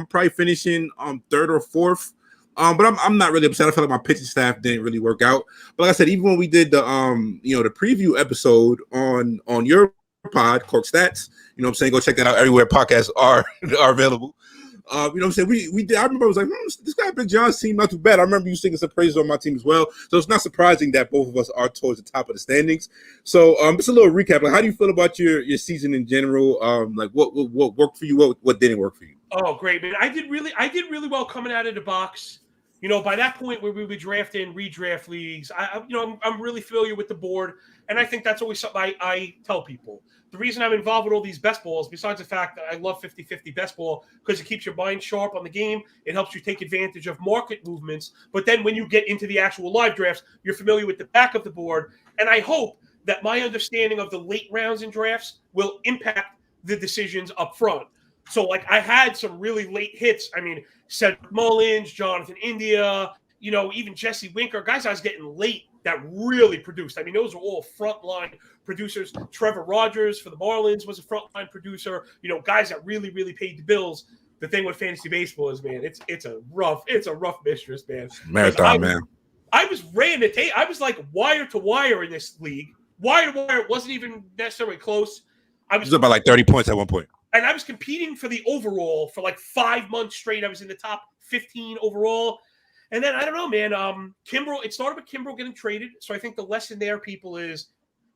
probably finishing third or fourth. But I'm not really upset. I feel like my pitching staff didn't really work out. But like I said, even when we did the the preview episode on your pod, Corkstats, you know what I'm saying? Go check that out everywhere podcasts are available. You know what I'm saying? We did. I remember I was like, this guy Big John's team not too bad. I remember you singing some praises on my team as well. So it's not surprising that both of us are towards the top of the standings. So just a little recap. Like, how do you feel about your season in general? Like what worked for you? What didn't work for you? Oh, great, man! I did really well coming out of the box. By that point where we were drafting redraft leagues, I'm really familiar with the board, and I think that's always something I tell people. The reason I'm involved with all these best balls, besides the fact that I love 50-50 best ball, because it keeps your mind sharp on the game, it helps you take advantage of market movements. But then when you get into the actual live drafts, you're familiar with the back of the board, and I hope that my understanding of the late rounds in drafts will impact the decisions up front. So, like, I had some really late hits. I mean, Cedric Mullins, Jonathan India, even Jesse Winker, guys I was getting late that really produced. I mean, those are all frontline producers. Trevor Rogers for the Marlins was a frontline producer. Guys that really, really paid the bills. The thing with fantasy baseball is, man, it's a rough mistress, man. Marathon, man. I was ran the tape. I was like wire to wire in this league. Wire to wire, it wasn't even necessarily close. It was about like 30 points at one point. And I was competing for the overall for like 5 months straight. I was in the top 15 overall. And then, I don't know, man, Kimbrel, it started with Kimbrel getting traded. So I think the lesson there, people, is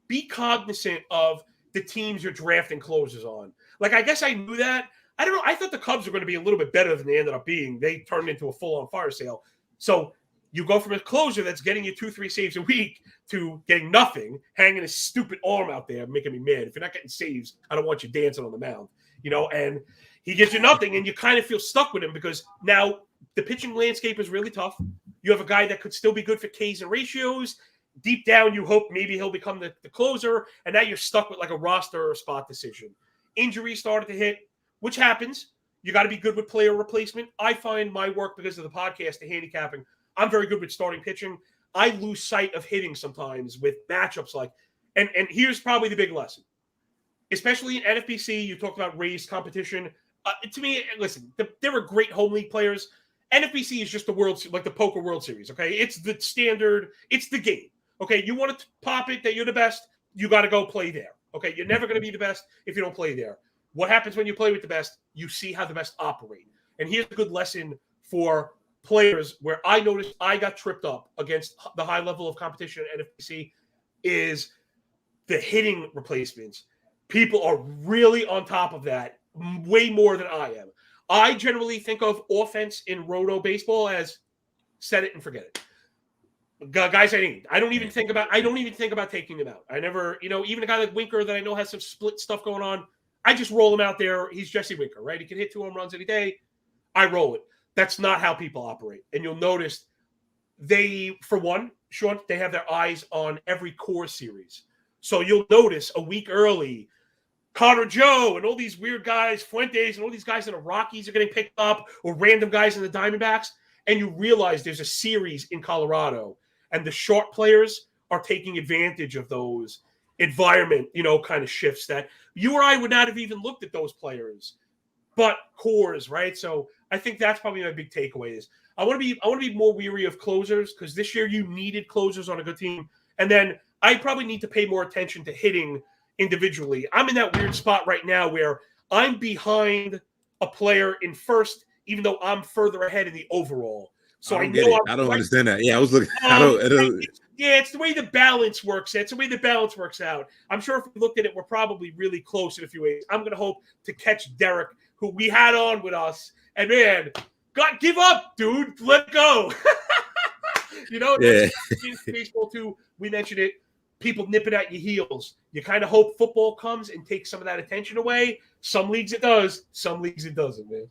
be cognizant of the teams you're drafting closers on. Like, I guess I knew that. I don't know. I thought the Cubs were going to be a little bit better than they ended up being. They turned into a full-on fire sale. So you go from a closer that's getting you 2-3 saves a week to getting nothing, hanging his stupid arm out there, making me mad. If you're not getting saves, I don't want you dancing on the mound, and he gives you nothing, and you kind of feel stuck with him because now the pitching landscape is really tough. You have a guy that could still be good for Ks and ratios. Deep down, you hope maybe he'll become the closer, and now you're stuck with like a roster or spot decision. Injuries started to hit, which happens. You got to be good with player replacement. I find my work, because of the podcast, the handicapping, I'm very good with starting pitching. I lose sight of hitting sometimes with matchups and here's probably the big lesson. Especially in NFBC, you talked about raised competition. To me, listen, there were great home league players. NFBC is just the Poker World Series, okay? It's the standard, it's the game, okay? You want to pop it that you're the best, you got to go play there, okay? You're never going to be the best if you don't play there. What happens when you play with the best? You see how the best operate. And here's a good lesson for players where I noticed I got tripped up against the high level of competition at NFBC is the hitting replacements. People are really on top of that way more than I am. I generally think of offense in roto baseball as set it and forget it. Guys, I don't even think about taking them out. I never, even a guy like Winker that I know has some split stuff going on, I just roll him out there. He's Jesse Winker, right? He can hit 2 home runs any day. I roll it. That's not how people operate. And you'll notice for one, Sean, they have their eyes on every core series. So you'll notice a week early, Connor Joe and all these weird guys, Fuentes and all these guys in the Rockies are getting picked up, or random guys in the Diamondbacks. And you realize there's a series in Colorado, and the short players are taking advantage of those environment, kind of shifts that you or I would not have even looked at those players, but cores, right? So I think that's probably my big takeaway is I want to be more weary of closers, because this year you needed closers on a good team. And then I probably need to pay more attention to hitting individually. I'm in that weird spot right now where I'm behind a player in first, even though I'm further ahead in the overall. So I know I don't understand that. Yeah, I was looking. I don't. It's the way the balance works. It's the way the balance works out. I'm sure if we looked at it, we're probably really close in a few ways. I'm going to hope to catch Derek, who we had on with us. And man, God, give up, dude. Let go. Yeah. Baseball too. We mentioned it. People nipping at your heels. You kind of hope football comes and takes some of that attention away. Some leagues it does. Some leagues it doesn't, man.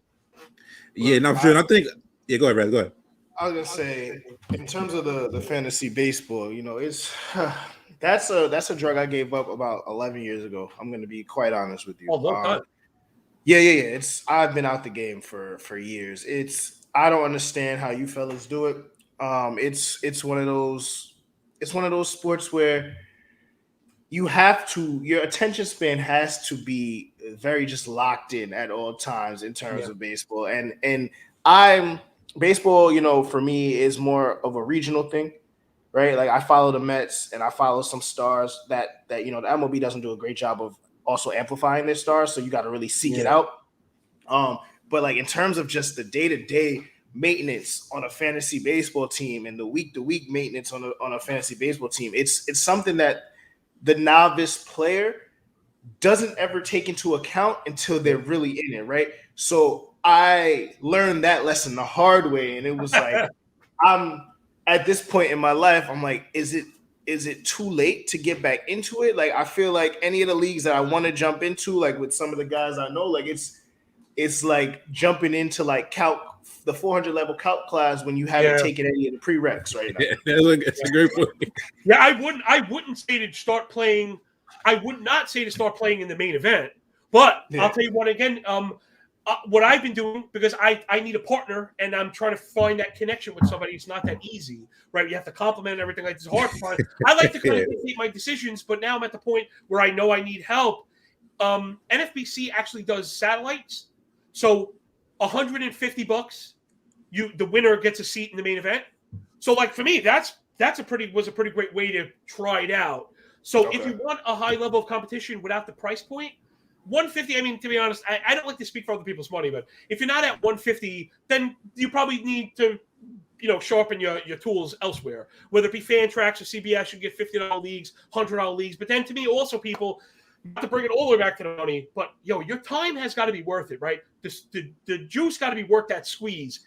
Yeah, no, for sure. I think. Yeah, go ahead, Brad. Go ahead. I was gonna say, in terms of the fantasy baseball, it's that's a drug I gave up about 11 years ago. I'm gonna be quite honest with you. Oh, long time. Yeah. I've been out the game for years. I don't understand how you fellas do it. It's one of those sports where your attention span has to be very just locked in at all times in terms of baseball. And baseball, for me is more of a regional thing, right? Like I follow the Mets and I follow some stars that the MLB doesn't do a great job of also amplifying their stars. So you got to really seek it out. But like in terms of just the day-to-day maintenance on a fantasy baseball team and the week-to-week maintenance on a fantasy baseball team, it's something that the novice player doesn't ever take into account until they're really in it, right? So I learned that lesson the hard way, and it was like I'm at this point in my life, I'm like, is it too late to get back into it? Like I feel like any of the leagues that I want to jump into, like with some of the guys I know, like it's like jumping into like the 400 level calc class when you haven't taken any of the prereqs right now. It's a great point. Yeah, I wouldn't say to start playing. I would not say to start playing in the main event, but I'll tell you what again. What I've been doing, because I need a partner and I'm trying to find that connection with somebody. It's not that easy, right? You have to compliment everything. Like it's hard to find. I like to kind of dictate my decisions, but now I'm at the point where I know I need help. NFBC actually does satellites, so $150. The winner gets a seat in the main event. So like for me, was a pretty great way to try it out. So if you want a high level of competition without the price point, 150. I mean, to be honest, I don't like to speak for other people's money, but if you're not at 150, then you probably need to, sharpen your tools elsewhere, whether it be Fantrax or CBS. You get $50 leagues, $100 leagues. But then to me, also people, not to bring it all the way back to the money, but your time has got to be worth it, right? The juice got to be worth that squeeze.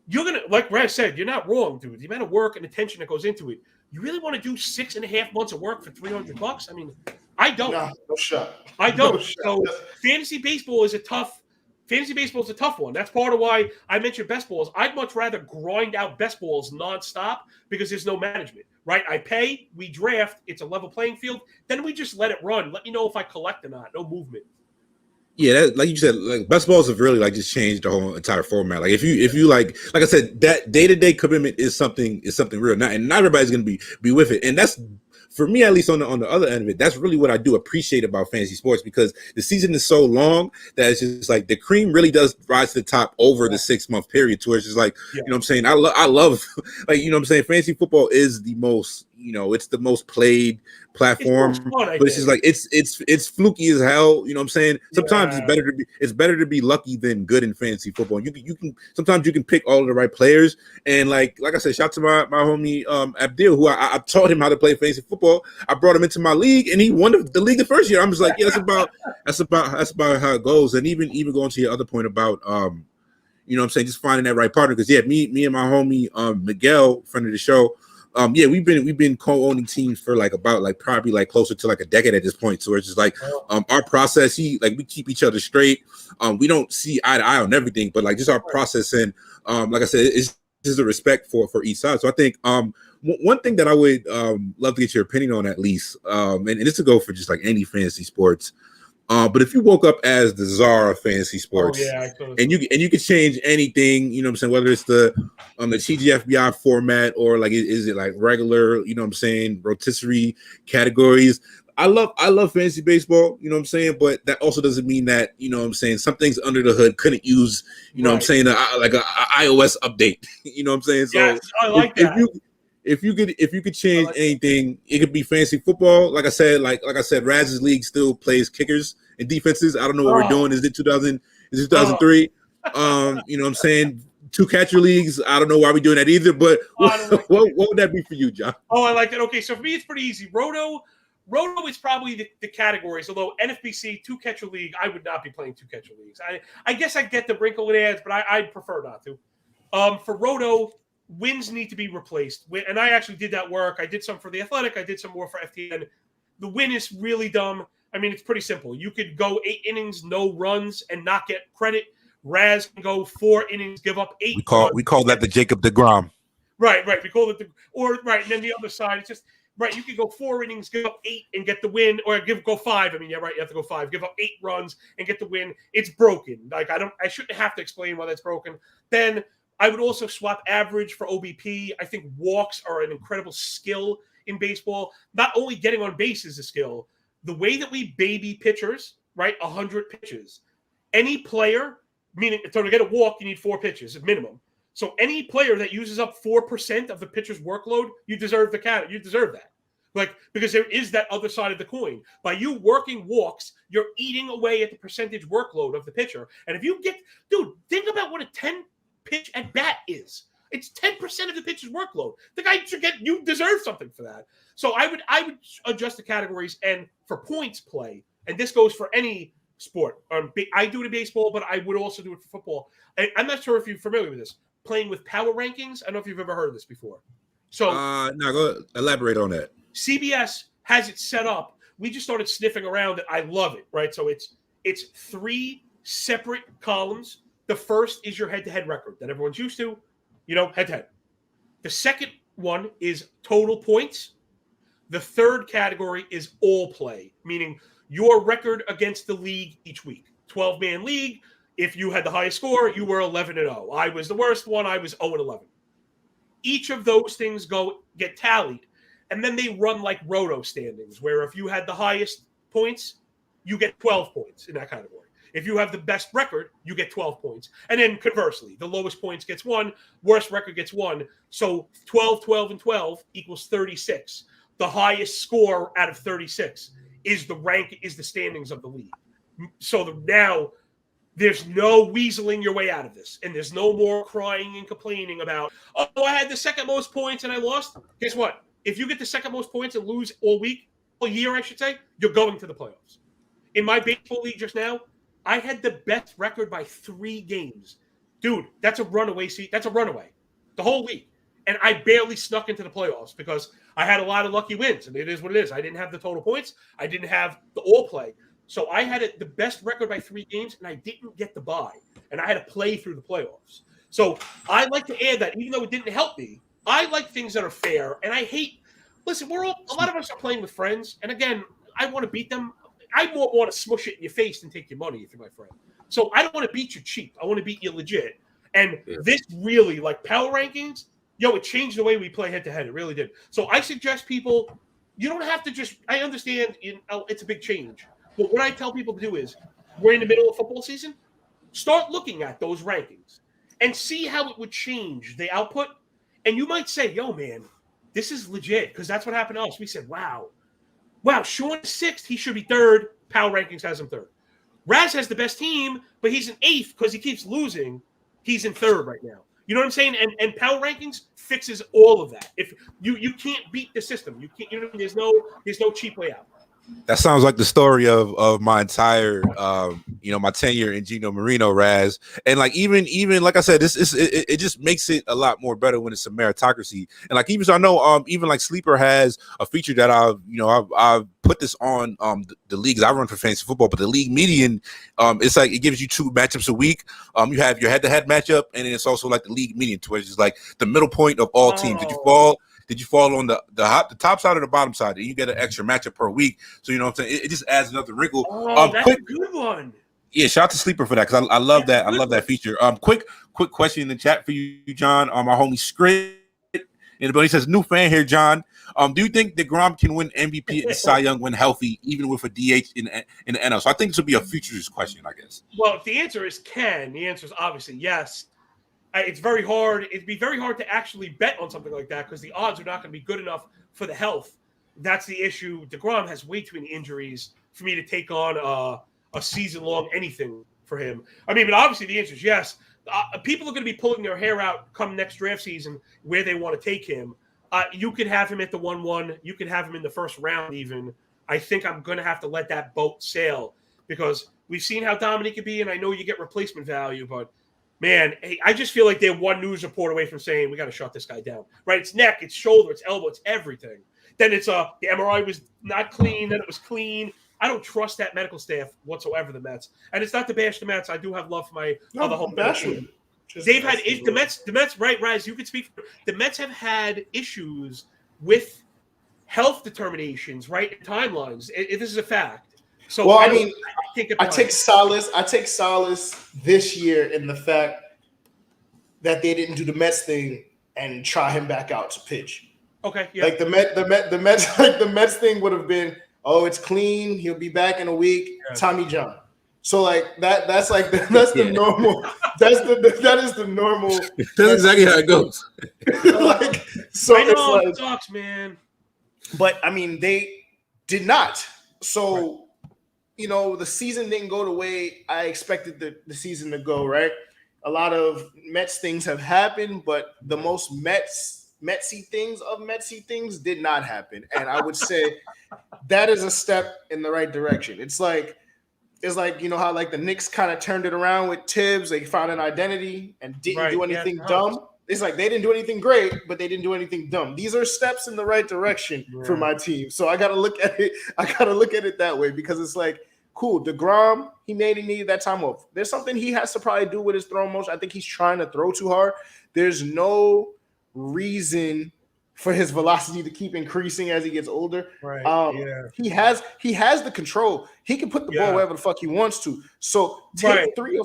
You're gonna, like Raz said, you're not wrong, dude. The amount of work and attention that goes into it. You really want to do 6.5 months of work for $300? I mean, I don't. No shot. I don't. No shot. So fantasy baseball is a tough one. That's part of why I mentioned best balls. I'd much rather grind out best balls nonstop because there's no management, right? I pay, we draft, it's a level playing field. Then we just let it run. Let me know if I collect or not. No movement. Yeah, that, like you said, like best balls have really like just changed the whole entire format. Like if you like I said, that day-to-day commitment is something real. Not everybody's gonna be with it. And that's, for me, at least on the other end of it, that's really what I do appreciate about fantasy sports, because the season is so long that it's just like the cream really does rise to the top over the 6-month period, to where it's just like, you know what I'm saying? I love like, you know what I'm saying? Fantasy football is the most, it's the most played platform, but it's just like, it's fluky as hell. You know what I'm saying? Sometimes it's better to be lucky than good in fantasy football. You can sometimes you can pick all of the right players. And like I said, shout to my homie Abdil, who I taught him how to play fantasy football. I brought him into my league, and he won the league the first year. I'm just like, yeah, that's about how it goes. And even going to your other point about you know what I'm saying, just finding that right partner. Because me and my homie Miguel, friend of the show, we've been co-owning teams for probably closer to a decade at this point. So it's just like our process, we keep each other straight. We don't see eye to eye on everything, but just our process, and like I said, it's just a respect for each side. So I think one thing that I would love to get your opinion on, at least, and this would go for just any fantasy sports. But if you woke up as the czar of fantasy sports, and you could change anything, you know what I'm saying, whether it's the TGFBI format or is it regular, you know what I'm saying, rotisserie categories. I love fantasy baseball, you know what I'm saying, but that also doesn't mean that, you know what I'm saying, some things under the hood couldn't use, you know what I'm saying, a iOS update, you know what I'm saying. So yes, I like that. If you could change anything, it could be fantasy football. Like I said, Raz's league still plays kickers and defenses. I don't know what we're doing. Is it 2000? Is it 2003? You know what I'm saying? 2 catcher leagues. I don't know why we're doing that either. But what would that be for you, John? Oh, I like that. Okay, so for me, it's pretty easy. Roto is probably the categories. Although NFBC 2 catcher league, I would not be playing 2 catcher leagues. I guess I get the wrinkle it adds, but I'd prefer not to. For Roto, wins need to be replaced. And I actually did that work. I did some for The Athletic. I did some more for FTN. The win is really dumb. I mean, it's pretty simple. You could go 8 innings, no runs, and not get credit. Raz can go 4 innings, give up 8 runs. We call that the Jacob deGrom. Right. We call it and then the other side, it's just, right, you could go 4 innings, give up 8 and get the win, or go 5. I mean, yeah, right, you have to go 5. Give up 8 runs and get the win. It's broken. I shouldn't have to explain why that's broken. Then I would also swap average for OBP. I think walks are an incredible skill in baseball. Not only getting on base is a skill. The way that we baby pitchers, right, 100 pitches. Any player, meaning to get a walk, you need 4 pitches at minimum. So any player that uses up 4% of the pitcher's workload, you deserve you deserve that. Because there is that other side of the coin. By you working walks, you're eating away at the percentage workload of the pitcher. And if you think about what a 10 pitch at bat is. It's 10% of the pitcher's workload. The guy should you deserve something for that. So I would adjust the categories, and for points play, and this goes for any sport. I do it in baseball, but I would also do it for football. I'm not sure if you're familiar with this. Playing with power rankings. I don't know if you've ever heard of this before. So no, go elaborate on that. CBS has it set up. We just started sniffing around it. I love it, right? So it's 3 separate columns. The first is your head-to-head record that everyone's used to, head-to-head. The second one is total points. The third category is all play, meaning your record against the league each week. 12-man league. If you had the highest score, you were 11-0. I was the worst one. I was 0-11. Each of those things get tallied, and then they run like roto standings, where if you had the highest points, you get 12 points in that category. If you have the best record, you get 12 points. And then conversely, the lowest points gets 1, worst record gets 1. So 12, 12, and 12 equals 36. The highest score out of 36 is the standings of the league. So now There's no weaseling your way out of this. And there's no more crying and complaining about, oh, I had the second most points and I lost. Guess what? If you get the second most points and lose all year, I should say, you're going to the playoffs. In my baseball league just now, I had the best record by 3 games. Dude, that's a runaway seat. That's a runaway. The whole league. And I barely snuck into the playoffs because I had a lot of lucky wins. And it is what it is. I didn't have the total points. I didn't have the all play. So I had the best record by 3 games, and I didn't get the bye. And I had to play through the playoffs. So I like to add that, even though it didn't help me, I like things that are fair. And I hate – listen, a lot of us are playing with friends. And, again, I want to beat them. I more want to smush it in your face than take your money if you're my friend. So I don't want to beat you cheap. I want to beat you legit. And this really, like power rankings, it changed the way we play head-to-head. It really did. So I suggest people – you don't have to just – I understand it's a big change. But what I tell people to do is, we're in the middle of football season, start looking at those rankings and see how it would change the output. And you might say, yo, man, this is legit, because that's what happened to us. We said, wow, Sean is 6th. He should be 3rd. Power rankings has him 3rd. Raz has the best team, but he's in 8th because he keeps losing. He's in 3rd right now. You know what I'm saying? And power rankings fixes all of that. If you can't beat the system, you can't. You know what I mean? There's no cheap way out. That sounds like the story of my entire, my tenure in Gino Marino, Raz. And like, even like I said, it just makes it a lot more better when it's a meritocracy. And like, even so, I know, even like Sleeper has a feature that I've put this on the leagues I run for fantasy football, but the league median, it's like it gives you 2 matchups a week. You have your head-to-head matchup, and then it's also like the league median, which is like the middle point of all teams. Did you fall on the top side or the bottom side? And you get an extra matchup per week. So, you know what I'm saying? It just adds another wrinkle. That's a good one. Yeah, shout out to Sleeper for that, because I love that. I love that feature. Quick question in the chat for you, John. My homie Scrit. But he says, new fan here, John. Do you think DeGrom can win MVP and Cy Young when healthy, even with a DH in the NL? So I think this would be a futures question, I guess. Well, if the answer is can, the answer is obviously yes. It's very hard. It'd be very hard to actually bet on something like that because the odds are not going to be good enough for the health. That's the issue. DeGrom has way too many injuries for me to take on a season-long anything for him. I mean, but obviously the answer is yes. People are going to be pulling their hair out come next draft season where they want to take him. You could have him at the 1-1. You could have him in the first round even. I think I'm going to have to let that boat sail because we've seen how dominant he can be, and I know you get replacement value, but man, I just feel like they're one news report away from saying we got to shut this guy down. Right? It's neck, it's shoulder, it's elbow, it's everything. Then it's the MRI was not clean, then it was clean. I don't trust that medical staff whatsoever, the Mets. And it's not to bash the Mets. I do have love for my other home bashing. They've had the Mets, right, Raz, you could speak for the Mets have had issues with health determinations, right? And timelines. This is a fact. So well, I take solace this year in the fact that they didn't do the Mets thing and try him back out to pitch. Okay, yeah. Like the Mets, like the Mets thing would have been, oh, it's clean, he'll be back in a week. Yeah. Tommy John. So like that's like that's the normal. That is the normal. That's exactly how it goes. Like so, I know, it's like, it sucks, man. But I mean, they did not. So. Right. The season didn't go the way I expected the season to go, right? A lot of Mets things have happened, but the most Metsy things did not happen. And I would say that is a step in the right direction. It's like how like the Knicks kind of turned it around with Tibbs. They found an identity and didn't do anything dumb. It's like they didn't do anything great, but they didn't do anything dumb. These are steps in the right direction for my team. So I got to look at it. I got to look at it that way because it's like, cool, DeGrom, he needed that time off. There's something he has to probably do with his throwing motion. I think he's trying to throw too hard. There's no reason for his velocity to keep increasing as he gets older. Right. He has the control. He can put the ball wherever the fuck he wants to. So take 3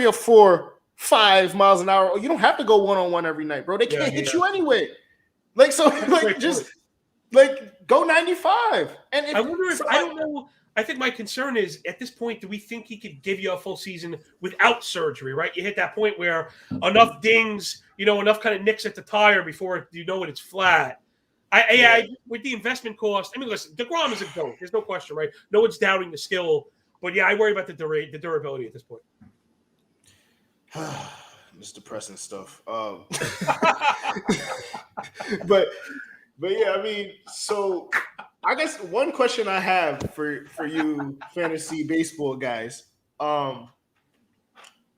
or 4, 5 miles an hour. You don't have to go 1-on-1 every night, bro. They can't hit you anyway. Like so, like just like go 95. And I wonder if I don't know. I think my concern is at this point, do we think he could give you a full season without surgery, right? You hit that point where enough dings, enough kind of nicks at the tire before you know it's flat. I with the investment cost, I mean, listen, DeGrom is a GOAT. There's no question, right? No one's doubting the skill. But yeah, I worry about the durability at this point. It's depressing stuff. But yeah, I mean, so I guess one question I have for you fantasy baseball guys, I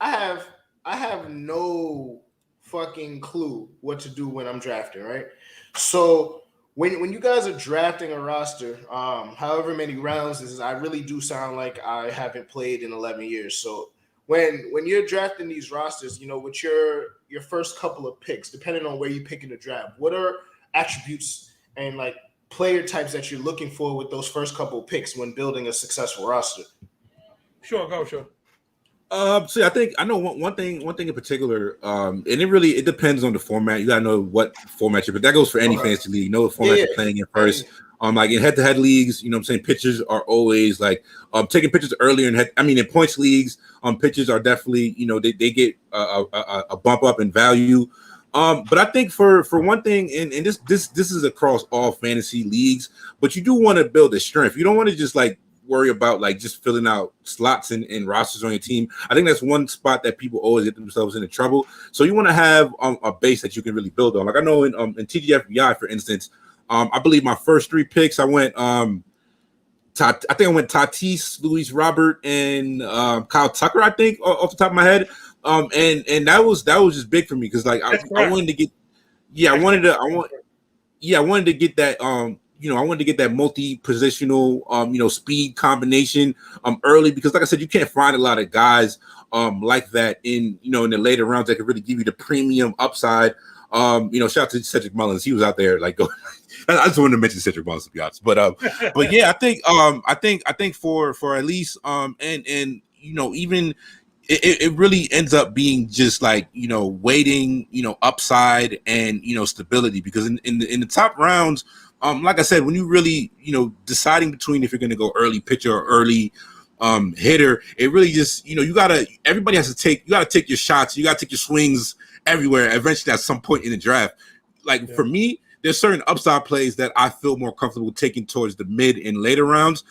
have no fucking clue what to do when I'm drafting, right? So when you guys are drafting a roster, however many rounds this is, I really do sound like I haven't played in 11 years. So when you're drafting these rosters, you know, with your first couple of picks, depending on where you pick in the draft, what are attributes and like player types that you're looking for with those first couple of picks when building a successful roster? Sure, go, sure. So I think I know one thing in particular, and it depends on the format. You gotta know what format you're, but that goes for any fantasy league. You know what format you're playing in first. Like in head-to-head leagues, you know what I'm saying, pitchers are always like taking pitchers earlier in points leagues, pitchers are definitely, you know, they get a bump up in value. But I think for one thing, and this is across all fantasy leagues, but you do want to build a strength. You don't want to just like worry about like just filling out slots and rosters on your team. I think that's one spot that people always get themselves into trouble. So you want to have a base that you can really build on. Like I know in TGFBI, for instance, I believe my first 3 picks, I went I think I went Tatis, Luis Robert, and Kyle Tucker, I think, off the top of my head. And that was just big for me because like I wanted to get I wanted to get that I wanted to get that multi-positional speed combination early, because like I said, you can't find a lot of guys like that in in the later rounds that could really give you the premium upside. Shout out to Cedric Mullins. He was out there like going. I just wanted to mention Cedric Mullins, to be honest. But yeah, I think for at least even it really ends up being just like waiting, upside and stability, because in the top rounds, like I said, when you really deciding between if you're going to go early pitcher or early hitter, it really just everybody has to take your shots, you got to take your swings everywhere eventually at some point in the draft. Like for me, there's certain upside plays that I feel more comfortable taking towards the mid and later rounds.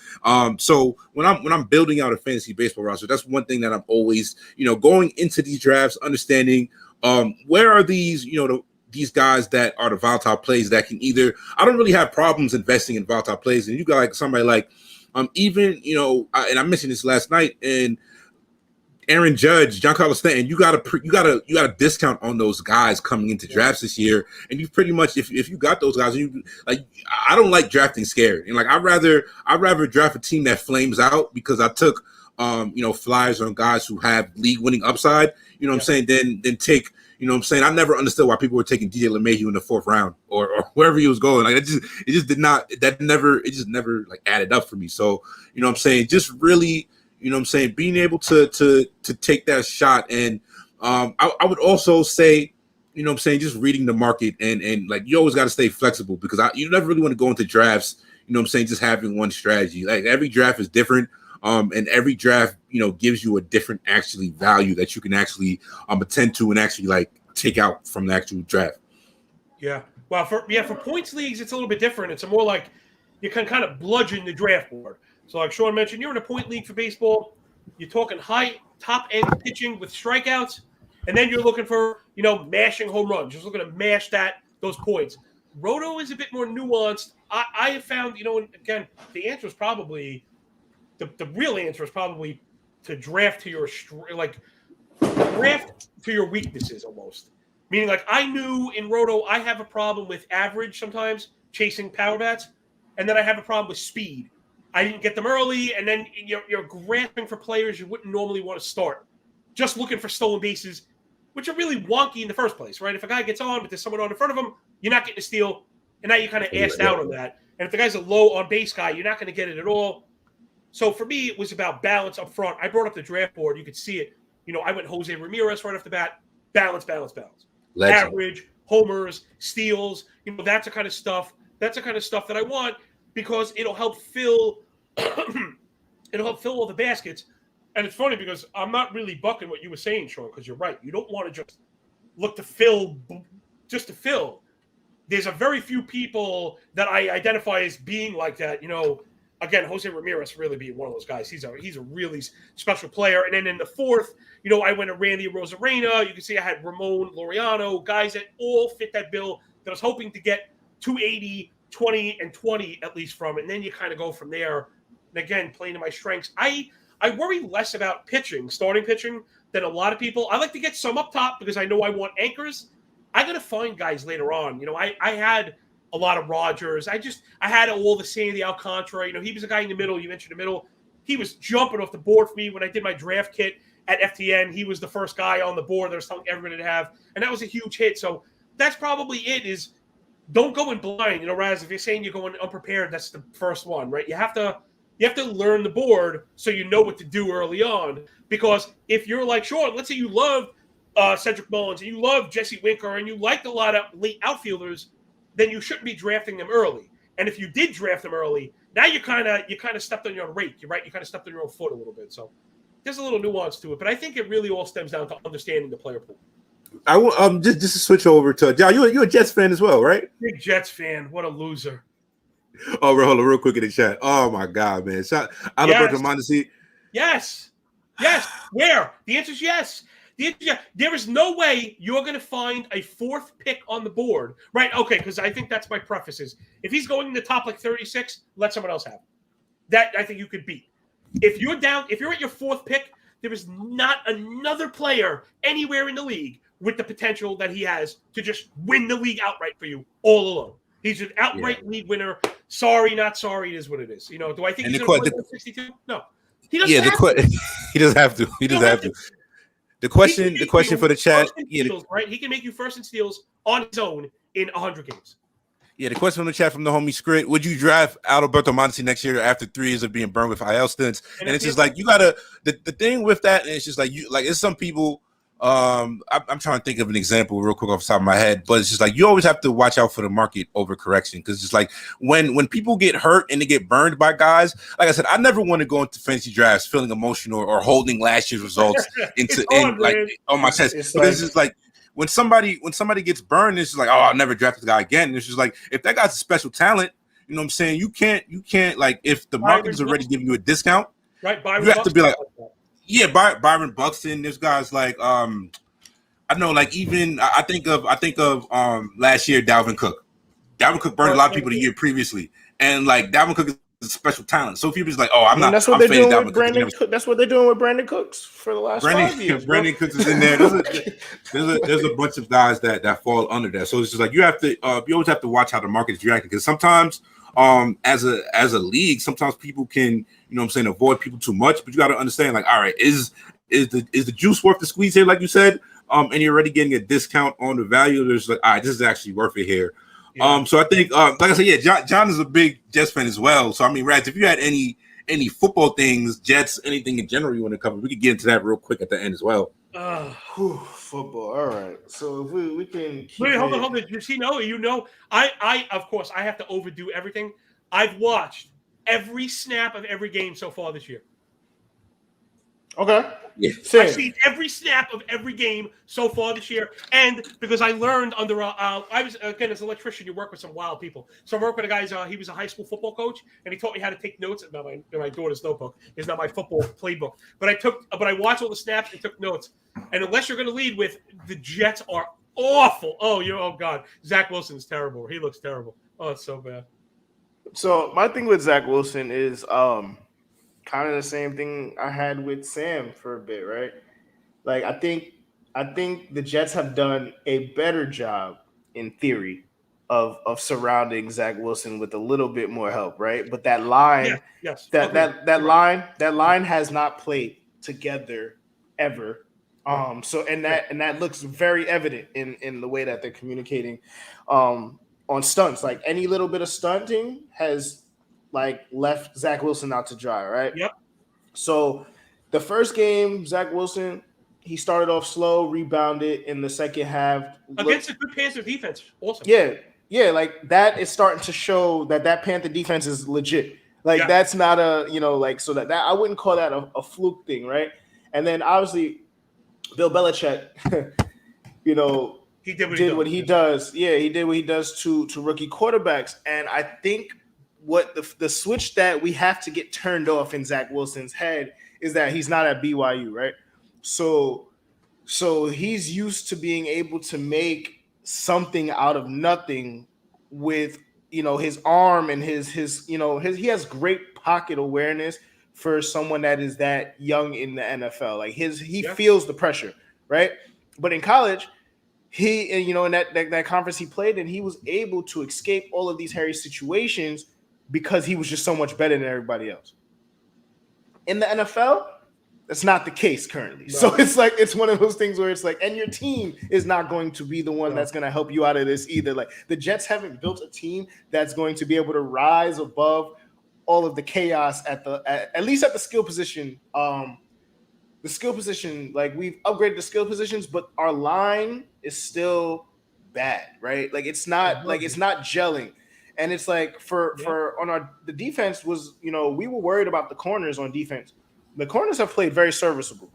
So when I'm building out a fantasy baseball roster, that's one thing that I'm always, going into these drafts, understanding where are these, these guys that are the volatile plays that can either, I don't really have problems investing in volatile plays. And you got like somebody like, and I mentioned this last night, and Aaron Judge, Giancarlo Stanton, you got a discount on those guys coming into drafts this year, and you pretty much if you got those guys, you like, I don't like drafting scared, and like I'd rather draft a team that flames out because I took flyers on guys who have league winning upside, what I'm saying, then take, what I'm saying, I never understood why people were taking DJ LeMahieu in the 4th round or wherever he was going. Like it just never like added up for me. So what I'm saying, just really, being able to take that shot. And I would also say, just reading the market and like you always got to stay flexible, because you never really want to go into drafts, just having one strategy. Like every draft is different. And every draft, gives you a different actually value that you can actually attend to and actually like take out from the actual draft. Yeah. Well, for points leagues, it's a little bit different. It's more like you can kind of bludgeon the draft board. So like Sean mentioned, you're in a point league for baseball. You're talking high top end pitching with strikeouts, and then you're looking for mashing home runs. Just looking to mash those points. Roto is a bit more nuanced. I have found, and again, the answer is probably the real answer is probably to draft to your weaknesses almost. Meaning, like I knew in Roto, I have a problem with average sometimes chasing power bats, and then I have a problem with speed. I didn't get them early, and then you're grasping for players you wouldn't normally want to start, just looking for stolen bases, which are really wonky in the first place, right? If a guy gets on, but there's someone on in front of him, you're not getting a steal, and now you kind of asked out on that. And if the guy's a low on base guy, you're not going to get it at all. So for me, it was about balance up front. I brought up the draft board. You could see it. I went Jose Ramirez right off the bat. Balance. Legend. Average, homers, steals. That's the kind of stuff. That's the kind of stuff that I want, because it'll help fill all the baskets. And it's funny because I'm not really bucking what you were saying, Sean, because you're right. You don't want to just look to fill just to fill. There's a very few people that I identify as being like that. again, Jose Ramirez really being one of those guys. He's a really special player. And then in the fourth, I went to Randy Rosarena. You can see I had Ramon Laureano, guys that all fit that bill that I was hoping to get 280, 20, and 20 at least from. And then you kind of go from there. And again, playing to my strengths. I worry less about starting pitching, than a lot of people. I like to get some up top because I know I want anchors. I got to find guys later on. I had a lot of Rogers. I had all the Sandy Alcantara. He was a guy in the middle. You mentioned the middle. He was jumping off the board for me when I did my draft kit at FTN. He was the first guy on the board that I was telling everybody to have. And that was a huge hit. So that's probably it is don't go in blind. Raz, if you're saying you're going unprepared, that's the first one, right? You have to learn the board so you know what to do early on. Because if you're like, sure, let's say you love Cedric Mullins and you love Jesse Winker and you liked a lot of late outfielders, then you shouldn't be drafting them early. And if you did draft them early, now you kind of stepped on your own rake. You're right. You kind of stepped on your own foot a little bit. So there's a little nuance to it, but I think it really all stems down to understanding the player pool. I want just to switch over to John. You're a Jets fan as well, right? Big Jets fan. What a loser. Oh, hold on, real quick in the chat. Oh my God, man! Alberto Mondesi. Yes. Where? The answer is yes. There is no way you're going to find a fourth pick on the board, right? Okay, because I think that's my preface is if he's going in the top like 36, let someone else have it. That I think you could beat. If you're at your fourth pick, there is not another player anywhere in the league with the potential that he has to just win the league outright for you all alone. He's an outright league winner. Sorry, not sorry. It is what it is. Do I think he's going to win 62? No. He doesn't have to. He doesn't have to. He doesn't have to. The question for the chat. Steals, right? He can make you first in steals on his own in 100 games. Yeah, the question from the chat from the homie Script: would you draft Alberto Mondesi next year after 3 years of being burned with IL stints? And it's just like you gotta the thing with that, and it's just like it's some people. I'm trying to think of an example real quick off the top of my head, but it's just like you always have to watch out for the market overcorrection because it's like when people get hurt and they get burned by guys. Like I said, I never want to go into fantasy drafts feeling emotional or holding last year's results on my chest because it's like when somebody gets burned, it's just like, oh, I'll never draft this guy again. And it's just like if that guy's a special talent, you know what I'm saying? You can't like if the market is already giving you a discount, right? You have to be like. Yeah, Byron Buxton. There's guys like I know, like even I think of last year Dalvin Cook. Dalvin Cook burned a lot of people the year previously, and like Dalvin Cook is a special talent. So people just like, oh, that's what they're doing with Brandon Cook. That's what they're doing with Brandon Cooks for the last 5 years. Brandon Cooks is in there. There's a bunch of guys that fall under that. So it's just like you always have to watch how the market is reacting because sometimes as a league, sometimes people can, avoid people too much, but you got to understand, like, all right, is the juice worth the squeeze here, like you said, and you're already getting a discount on the value. There's like, all right, this is actually worth it here. Yeah. So I think, like I said, yeah, John is a big Jets fan as well. So I mean, Rats, if you had any football things, Jets, anything in general you want to cover, we could get into that real quick at the end as well. Football. All right. So if we can wait, hold on. I of course I have to overdo everything. I've watched every snap of every game so far this year. Okay. Yeah. I've seen every snap of every game so far this year, and because I learned under I was again as an electrician, you work with some wild people. So I worked with a guy. He was a high school football coach, and he taught me how to take notes. Not my daughter's notebook. It's not my football playbook, but I watched all the snaps and took notes. And unless you're going to lead with the Jets are awful. Oh God, Zach Wilson's terrible. He looks terrible. Oh, it's so bad. So my thing with Zach Wilson is kind of the same thing I had with Sam for a bit, right? Like I think the Jets have done a better job in theory of surrounding Zach Wilson with a little bit more help, right? But that line, that line has not played together ever. So that looks very evident in the way that they're communicating on stunts. Like any little bit of stunting has like left Zach Wilson out to dry, right? Yep. So the first game, Zach Wilson, he started off slow, rebounded in the second half against a good Panther defense. Awesome. Yeah, like that is starting to show that Panther defense is legit. Like that's not a so that I wouldn't call that a fluke thing, right? And then obviously Bill Belichick, he did what he does. Yeah, he did what he does to rookie quarterbacks, and I think the switch that we have to get turned off in Zach Wilson's head is that he's not at BYU, right? So he's used to being able to make something out of nothing with his arm and his he has great pocket awareness for someone that is that young in the NFL. Like he feels the pressure, right? But in college, he in that conference he played in, he was able to escape all of these hairy situations because he was just so much better than everybody else. In the NFL, that's not the case currently. No. So it's one of those things where it's like, and your team is not going to be the one that's going to help you out of this either. Like the Jets haven't built a team that's going to be able to rise above all of the chaos at least at the skill position. The skill position, like we've upgraded the skill positions, but our line is still bad, right? Like it's not gelling. And it's like the defense was, we were worried about the corners on defense. The corners have played very serviceable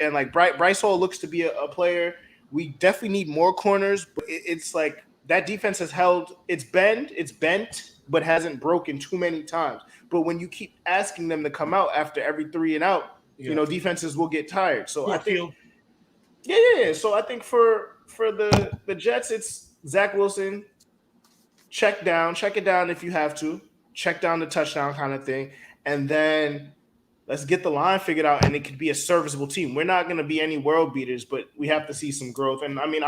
and like Bryce Hall looks to be a player. We definitely need more corners, but it's like that defense has held it's bent, but hasn't broken too many times. But when you keep asking them to come out after every 3 and out, defenses will get tired. So I think, So I think for the Jets, it's Zach Wilson. Check it down if you have to. Check down the touchdown kind of thing, and then let's get the line figured out, and it could be a serviceable team. We're not going to be any world beaters, but we have to see some growth. And I mean,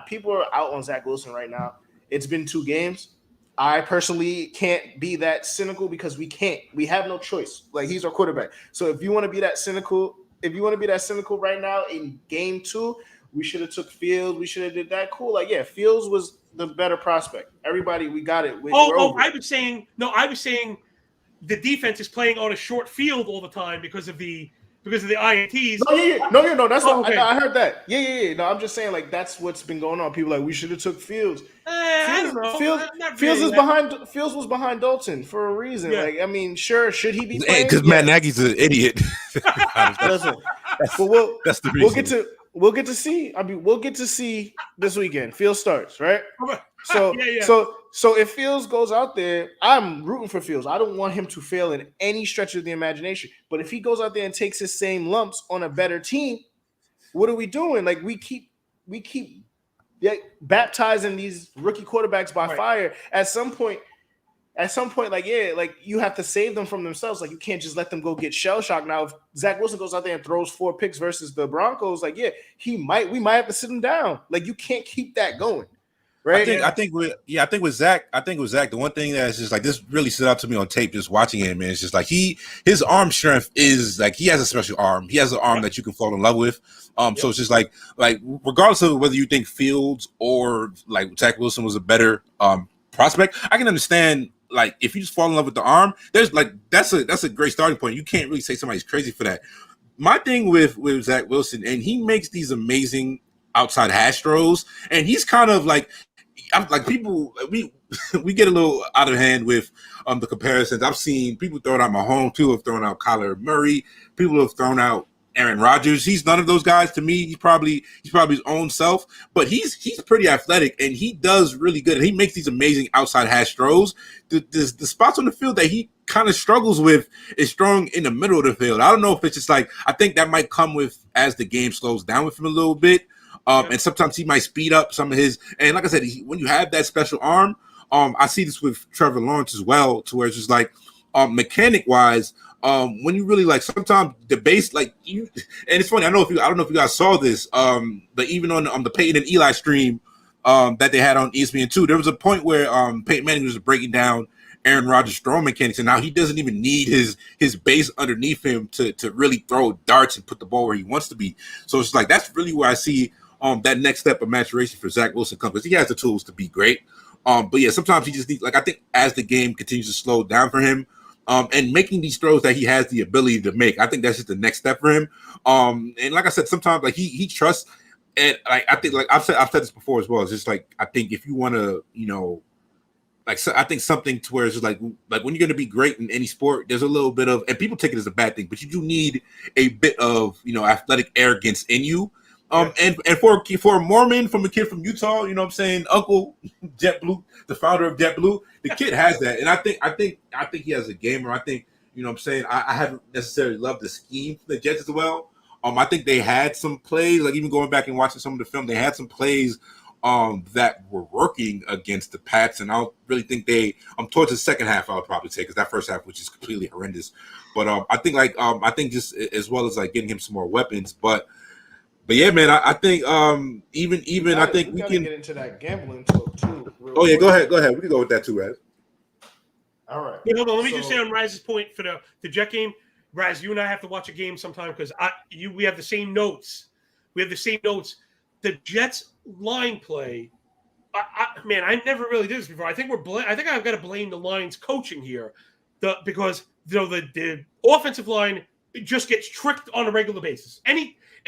people are out on Zach Wilson right now. It's been 2 games. I personally can't be that cynical because we have no choice. Like he's our quarterback. So if you want to be that cynical right now in game 2, we should have took Fields. We should have did that. Cool. Like, Fields was the better prospect. Everybody, we got it. I was saying the defense is playing on a short field all the time because of the INTs. No. That's not. Okay. I heard that. Yeah. No, I'm just saying like that's what's been going on. People are like we should have took Fields. I don't know. Fields was behind Dalton for a reason. Yeah. Like I mean, sure, should he be playing? Because Matt Nagy's an idiot. Listen, but that's the reason. We'll get to see. I mean, we'll get to see this weekend. Fields starts, right? So if Fields goes out there, I'm rooting for Fields. I don't want him to fail in any stretch of the imagination. But if he goes out there and takes his same lumps on a better team, what are we doing? Like we keep baptizing these rookie quarterbacks by fire. At some point, like you have to save them from themselves. Like you can't just let them go get shell shocked. Now, if Zach Wilson goes out there and throws 4 picks versus the Broncos, like we might have to sit him down. Like you can't keep that going. Right. I think with Zach, the one thing that's just like this really stood out to me on tape just watching him, man. It's just like his arm strength is like he has a special arm. He has an arm that you can fall in love with. So it's just like regardless of whether you think Fields or like Zach Wilson was a better prospect, I can understand like if you just fall in love with the arm, there's like that's a great starting point. You can't really say somebody's crazy for that. My thing with Zach Wilson, and he makes these amazing outside hash throws, and he's kind of like. I'm like people we get a little out of hand with the comparisons. I've seen people throwing out Mahomes, people have thrown out Kyler Murray, people have thrown out Aaron Rodgers. He's none of those guys to me. He's probably his own self, but he's pretty athletic and he does really good. And he makes these amazing outside hash throws. The spots on the field that he kind of struggles with is strong in the middle of the field. I don't know if it's just like I think that might come with as the game slows down with him a little bit. And sometimes he might speed up some of his. And like I said, when you have that special arm, I see this with Trevor Lawrence as well, to where it's just like mechanic wise, when you really like sometimes the base like you. And it's funny, I don't know if you guys saw this, but even on the Peyton and Eli stream that they had on ESPN2, there was a point where Peyton Manning was breaking down Aaron Rodgers' throwing mechanics, and now he doesn't even need his base underneath him to really throw darts and put the ball where he wants to be. So it's like that's really where I see. That next step of maturation for Zach Wilson comes because he has the tools to be great. But yeah, sometimes he just needs, like I think as the game continues to slow down for him, and making these throws that he has the ability to make, I think that's just the next step for him. And like I said, sometimes like he trusts, and like I think like I've said this before as well. It's just like I think if you want to, like so I think something to where it's just like when you're going to be great in any sport, there's a little bit of, and people take it as a bad thing, but you do need a bit of athletic arrogance in you. And for a Mormon, from a kid from Utah, you know what I'm saying, Uncle JetBlue, the founder of JetBlue, the kid has that, and I think he has a gamer. I think, you know what I'm saying, I haven't necessarily loved the scheme for the Jets as well. I think they had some plays, like even going back and watching some of the film, they had some plays that were working against the Pats, and I don't really think towards the second half, I would probably say, because that first half was just completely horrendous. But I think just as well as like getting him some more weapons, but yeah, man, I think I think we can get into that gambling talk too. Oh yeah, go ahead. We can go with that too, Raz. All right. Wait, hold on. Let me just say on Raz's point for the Jet game. Raz, you and I have to watch a game sometime because we have the same notes. The Jets line play. Man, I never really did this before. I think I've got to blame the Lions coaching here, because the offensive line just gets tricked on a regular basis.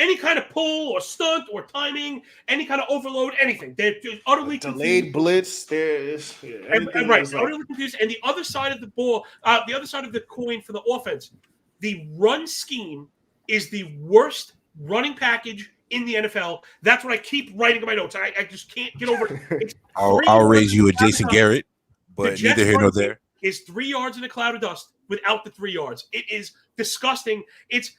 Any kind of pull or stunt or timing, any kind of overload, anything. They're just utterly delayed confused. Blitz. Utterly confused. And the other side of the ball, the other side of the coin for the offense, the run scheme is the worst running package in the NFL. That's what I keep writing in my notes. I just can't get over it. I'll raise you a Jason Garrett, but neither here nor there. Is 3 yards in a cloud of dust without the 3 yards. It is disgusting. It's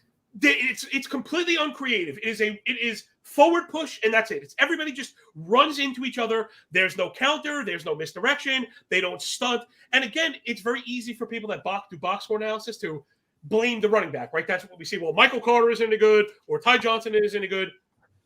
completely uncreative. It is forward push, and that's it. It's everybody just runs into each other. There's no counter. There's no misdirection. They don't stunt. And again, it's very easy for people that do box score analysis to blame the running back, right? That's what we see. Well, Michael Carter isn't any good, or Ty Johnson isn't any good.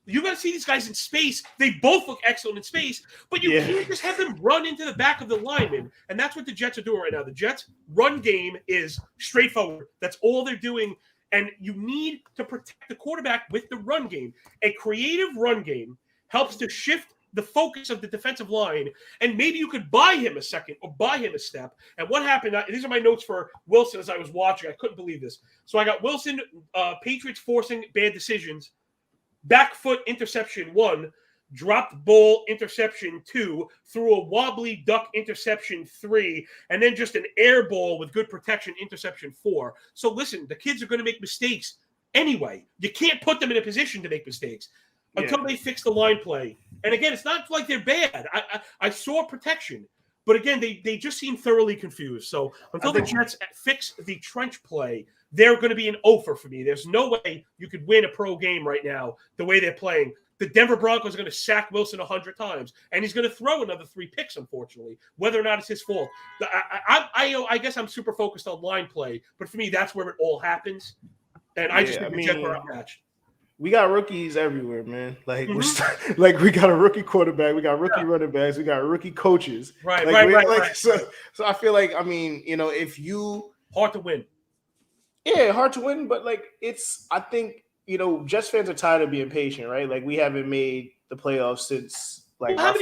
You got to see these guys in space. They both look excellent in space, but you can't just have them run into the back of the lineman. And that's what the Jets are doing right now. The Jets' run game is straightforward. That's all they're doing. And you need to protect the quarterback with the run game. A creative run game helps to shift the focus of the defensive line, and maybe you could buy him a second or buy him a step. And what happened, these are my notes for Wilson as I was watching. I couldn't believe this. So I got Wilson, Patriots forcing bad decisions, back foot interception 1, dropped ball interception 2, threw a wobbly duck interception 3, and then just an air ball with good protection interception 4. So listen, the kids are going to make mistakes anyway. You can't put them in a position to make mistakes until they fix the line play. And again, it's not like they're bad. I saw protection, but again, they just seem thoroughly confused. So until the Jets fix the trench play, they're going to be an offer for me. There's no way you could win a pro game right now the way they're playing. The Denver Broncos are going to sack Wilson 100 times, and he's going to throw another 3 picks, unfortunately, whether or not it's his fault. I guess I'm super focused on line play, but for me, that's where it all happens. And I just think the Jets are outmatched. We got rookies everywhere, man. Like, we got a rookie quarterback, we got rookie running backs, we got rookie coaches. Right. So I feel like, if you hard to win. Yeah, hard to win, but I think, Jets fans are tired of being patient, right? Like, we haven't made the playoffs since our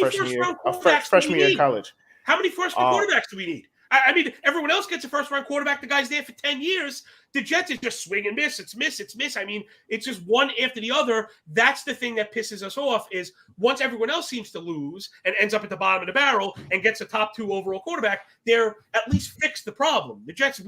freshman year in college. How many first-round quarterbacks do we need? I mean, everyone else gets a first-round quarterback. The guy's there for 10 years. The Jets is just swing and miss. It's miss. I mean, it's just one after the other. That's the thing that pisses us off is once everyone else seems to lose and ends up at the bottom of the barrel and gets a top 2 overall quarterback, they're at least fixed the problem. The Jets,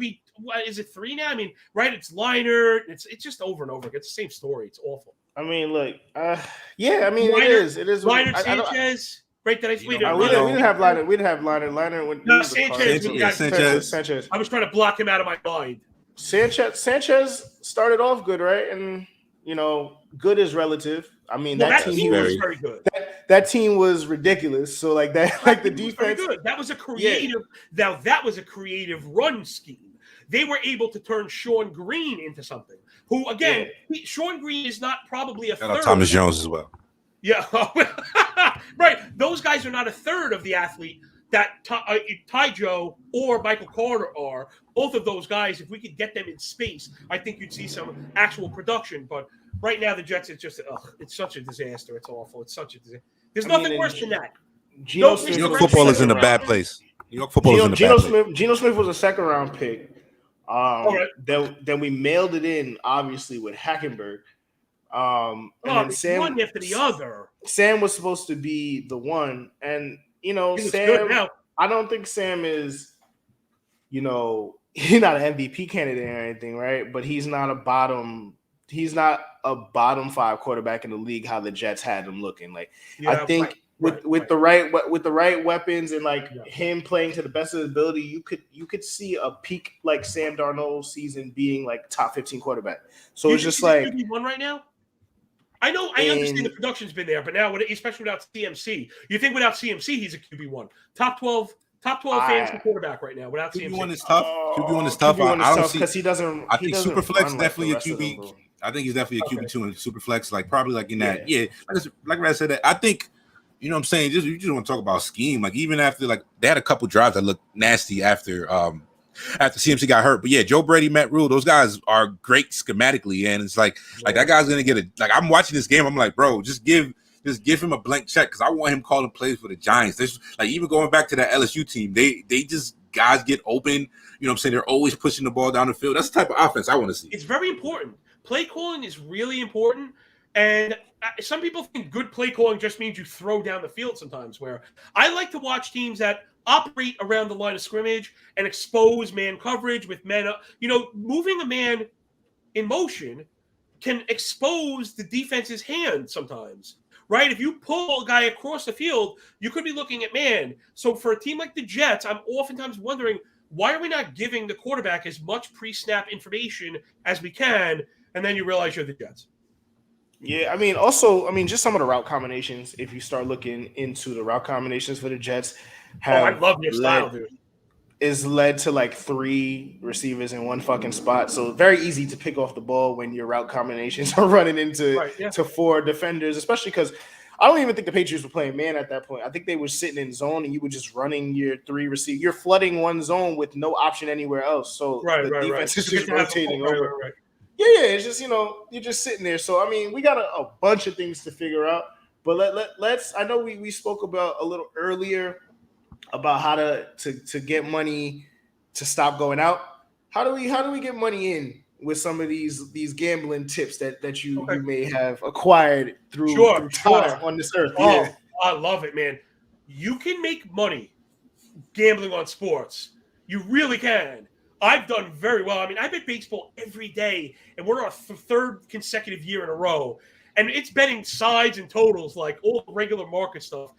is it 3 now? I mean, right? It's Liner. It's just over and over again. It's the same story. It's awful. I mean, look, it is. It is. Liner, Sanchez. Right, we didn't have Liner. We didn't have Liner. Liner when Sanchez. I was trying to block him out of my mind. Sanchez started off good, right? And good is relative. I mean, that team was very good. That team was ridiculous. So the defense, very good. That was a creative. Now that was a creative run scheme. They were able to turn Sean Green into something. Who again? Sean Green is not probably a third. Thomas Jones as well. Yeah, right. Those guys are not a third of the athlete that Ty Joe or Michael Carter are. Both of those guys, if we could get them in space, I think you'd see some actual production. But right now, the Jets, it's such a disaster. It's awful. It's such a disaster. There's nothing worse than that. New York football is in a bad place. New York football is in a bad place. Geno Smith was a second-round pick. Then we mailed it in, obviously, with Hackenberg. And then Sam, one after the other. Sam was supposed to be the one, and Sam. I don't think Sam is, he's not an MVP candidate or anything, right? But he's not a bottom he's not a bottom 5 quarterback in the league. How the Jets had him looking, like I think with the right weapons and like him playing to the best of his ability, you could see a peak like Sam Darnold season being like top 15 quarterback. So it's just like QB1 right now. I understand the production's been there, but now, especially without CMC, you think without CMC he's a QB1, top 12 fantasy quarterback right now without CMC. QB1 is tough. QB1 is tough. I don't see because he doesn't. I think Superflex like definitely a QB. I think he's definitely a QB2 and Superflex, like probably like in that. Yeah, like I said, I think you know what I'm saying. You just want to talk about scheme. Like even after like they had a couple drives that looked nasty after CMC got hurt. But yeah, Joe Brady, Matt Rule, those guys are great schematically, and it's like that guy's gonna get I'm watching this game. I'm like, bro, just give him a blank check because I want him calling plays for the Giants. There's like even going back to that LSU team, they just guys get open. You know what I'm saying? They're always pushing the ball down the field. That's the type of offense I want to see. It's very important. Play calling is really important. And some people think good play calling just means you throw down the field sometimes, where I like to watch teams that operate around the line of scrimmage and expose man coverage with men. Moving a man in motion can expose the defense's hand sometimes, right? If you pull a guy across the field, you could be looking at man. So for a team like the Jets, I'm oftentimes wondering, why are we not giving the quarterback as much pre-snap information as we can? And then you realize you're the Jets. Yeah, just some of the route combinations. If you start looking into the route combinations for the Jets, I love your style, dude. Is led to like 3 receivers in one fucking spot. So very easy to pick off the ball when your route combinations are running into to 4 defenders, especially because I don't even think the Patriots were playing man at that point. I think they were sitting in zone and you were just running your 3 receivers. You're flooding one zone with no option anywhere else. So the defense is just rotating over. Yeah, it's just, you're just sitting there. So, we got a bunch of things to figure out. But let's I know we spoke about a little earlier about how to get money to stop going out. How do we get money in with some of these gambling tips that you may have acquired through time on this earth? Oh, I love it, man. You can make money gambling on sports. You really can. I've done very well. I bet baseball every day, and we're our 3rd consecutive year in a row. And it's betting sides and totals, like all the regular market stuff.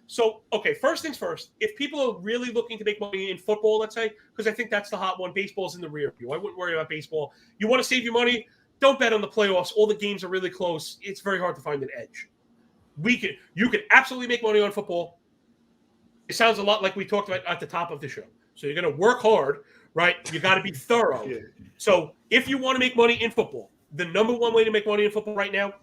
So, first things first, if people are really looking to make money in football, let's say, because I think that's the hot one, baseball's in the rear view. I wouldn't worry about baseball. You want to save your money? Don't bet on the playoffs. All the games are really close. It's very hard to find an edge. You can absolutely make money on football. It sounds a lot like we talked about at the top of the show. So you're going to work hard, right? You got to be thorough. So if you want to make money in football, the number one way to make money in football right now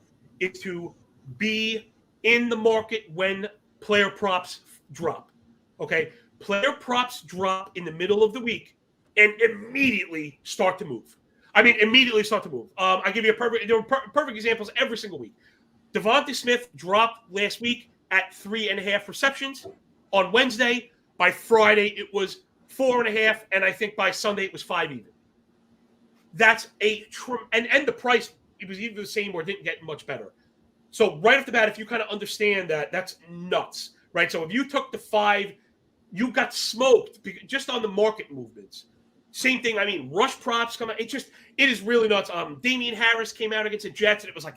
is to be in the market when player props drop. Okay? Player props drop in the middle of the week and immediately start to move. Immediately start to move. I give you there were perfect examples every single week. Devontae Smith dropped last week at 3.5 receptions. On Wednesday, by Friday, it was 4.5, and I think by Sunday it was 5 even. That's and the price, it was either the same or didn't get much better. So right off the bat, if you kind of understand that, that's nuts, right? So if you took the 5, you got smoked just on the market movements. Same thing. Rush props come out. It is really nuts. Damian Harris came out against the Jets, and it was like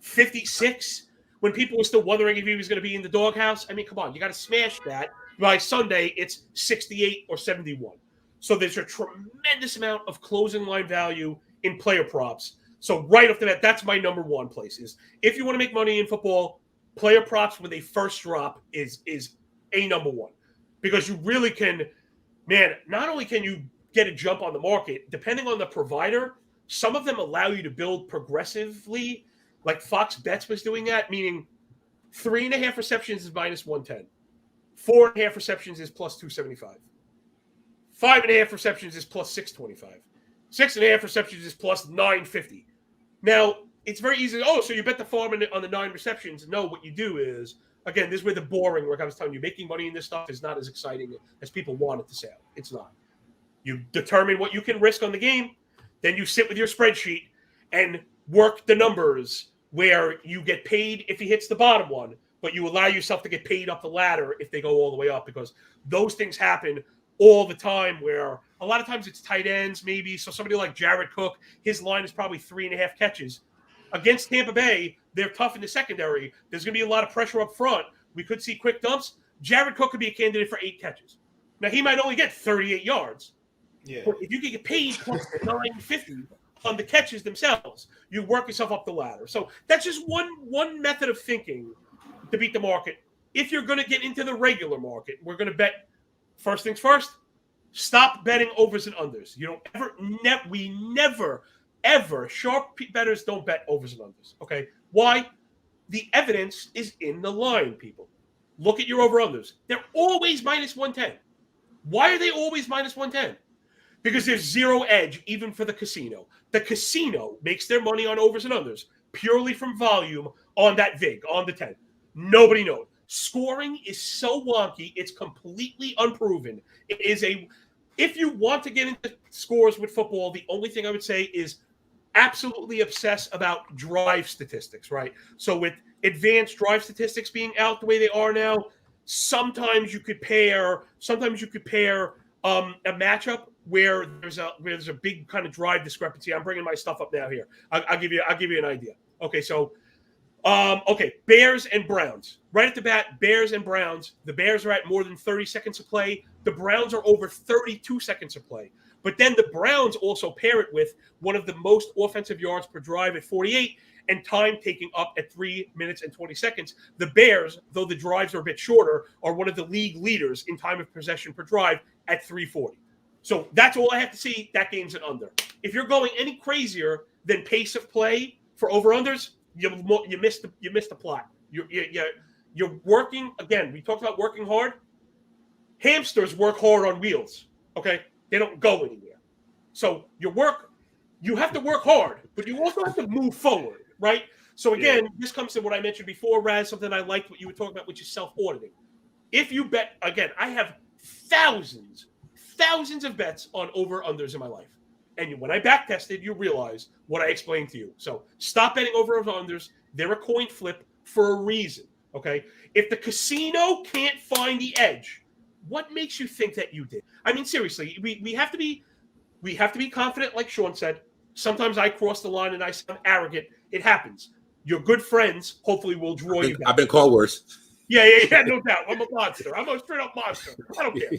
56 when people were still wondering if he was going to be in the doghouse. Come on, you got to smash that. By Sunday, it's 68 or 71. So there's a tremendous amount of closing line value in player props. So right off the bat, that's my number one place. Is if you want to make money in football, player props when they first drop is a number one. Because you really can, not only can you get a jump on the market, depending on the provider, some of them allow you to build progressively, like Fox Bets was doing that, meaning 3.5 receptions is minus 110. 4.5 receptions is plus 275. 5.5 receptions is plus 625. 6.5 receptions is plus 950. Now, it's very easy. So you bet the farm on the 9 receptions. No, what you do is, again, this is where the boring work I was telling you, making money in this stuff is not as exciting as people want it to sound. It's not. You determine what you can risk on the game. Then you sit with your spreadsheet and work the numbers where you get paid if he hits the bottom one, but you allow yourself to get paid up the ladder if they go all the way up, because those things happen all the time where a lot of times it's tight ends, maybe. So somebody like Jared Cook, his line is probably 3.5 catches. Against Tampa Bay, they're tough in the secondary. There's going to be a lot of pressure up front. We could see quick dumps. Jared Cook could be a candidate for 8 catches. Now, he might only get 38 yards. Yeah. But if you can get paid plus $9.50 on the catches themselves, you work yourself up the ladder. So that's just one method of thinking to beat the market. If you're going to get into the regular market, we're going to bet, first things first, stop betting overs and unders. You don't we never, ever, sharp bettors don't bet overs and unders. Okay? Why? The evidence is in the line, people. Look at your over-unders. They're always minus 110. Why are they always minus 110? Because there's zero edge even for the casino. The casino makes their money on overs and unders purely from volume on that VIG, on the 10. Nobody knows. Scoring is so wonky, it's completely unproven. It is if you want to get into scores with football, the only thing I would say is absolutely obsess about drive statistics, right? So with advanced drive statistics being out the way they are now, sometimes you could pair a matchup where there's a big kind of drive discrepancy. I'm bringing my stuff up now here. I'll give you an idea. Okay, so Bears and Browns. Right at the bat, Bears and Browns. The Bears are at more than 30 seconds of play. The Browns are over 32 seconds of play. But then the Browns also pair it with one of the most offensive yards per drive at 48 and time taking up at 3 minutes and 20 seconds. The Bears, though the drives are a bit shorter, are one of the league leaders in time of possession per drive at 340. So that's all I have to see. That game's an under. If you're going any crazier than pace of play for over-unders, you missed the plot. You're working, again, we talked about working hard. Hamsters work hard on wheels, okay? They don't go anywhere. So you have to work hard, but you also have to move forward, right? So again, This comes to what I mentioned before, Raz, something I liked what you were talking about, which is self-auditing. If you bet, again, I have thousands of bets on over-unders in my life. And when I back-tested, you realize what I explained to you. So stop betting over-unders. They're a coin flip for a reason, okay? If the casino can't find the edge, what makes you think that you did? I mean, seriously, we have to be confident, like Sean said. Sometimes I cross the line and I sound arrogant. It happens. Your good friends hopefully will draw you back. I've been called worse. Yeah, no doubt. I'm a monster. I'm a straight-up monster. I don't care.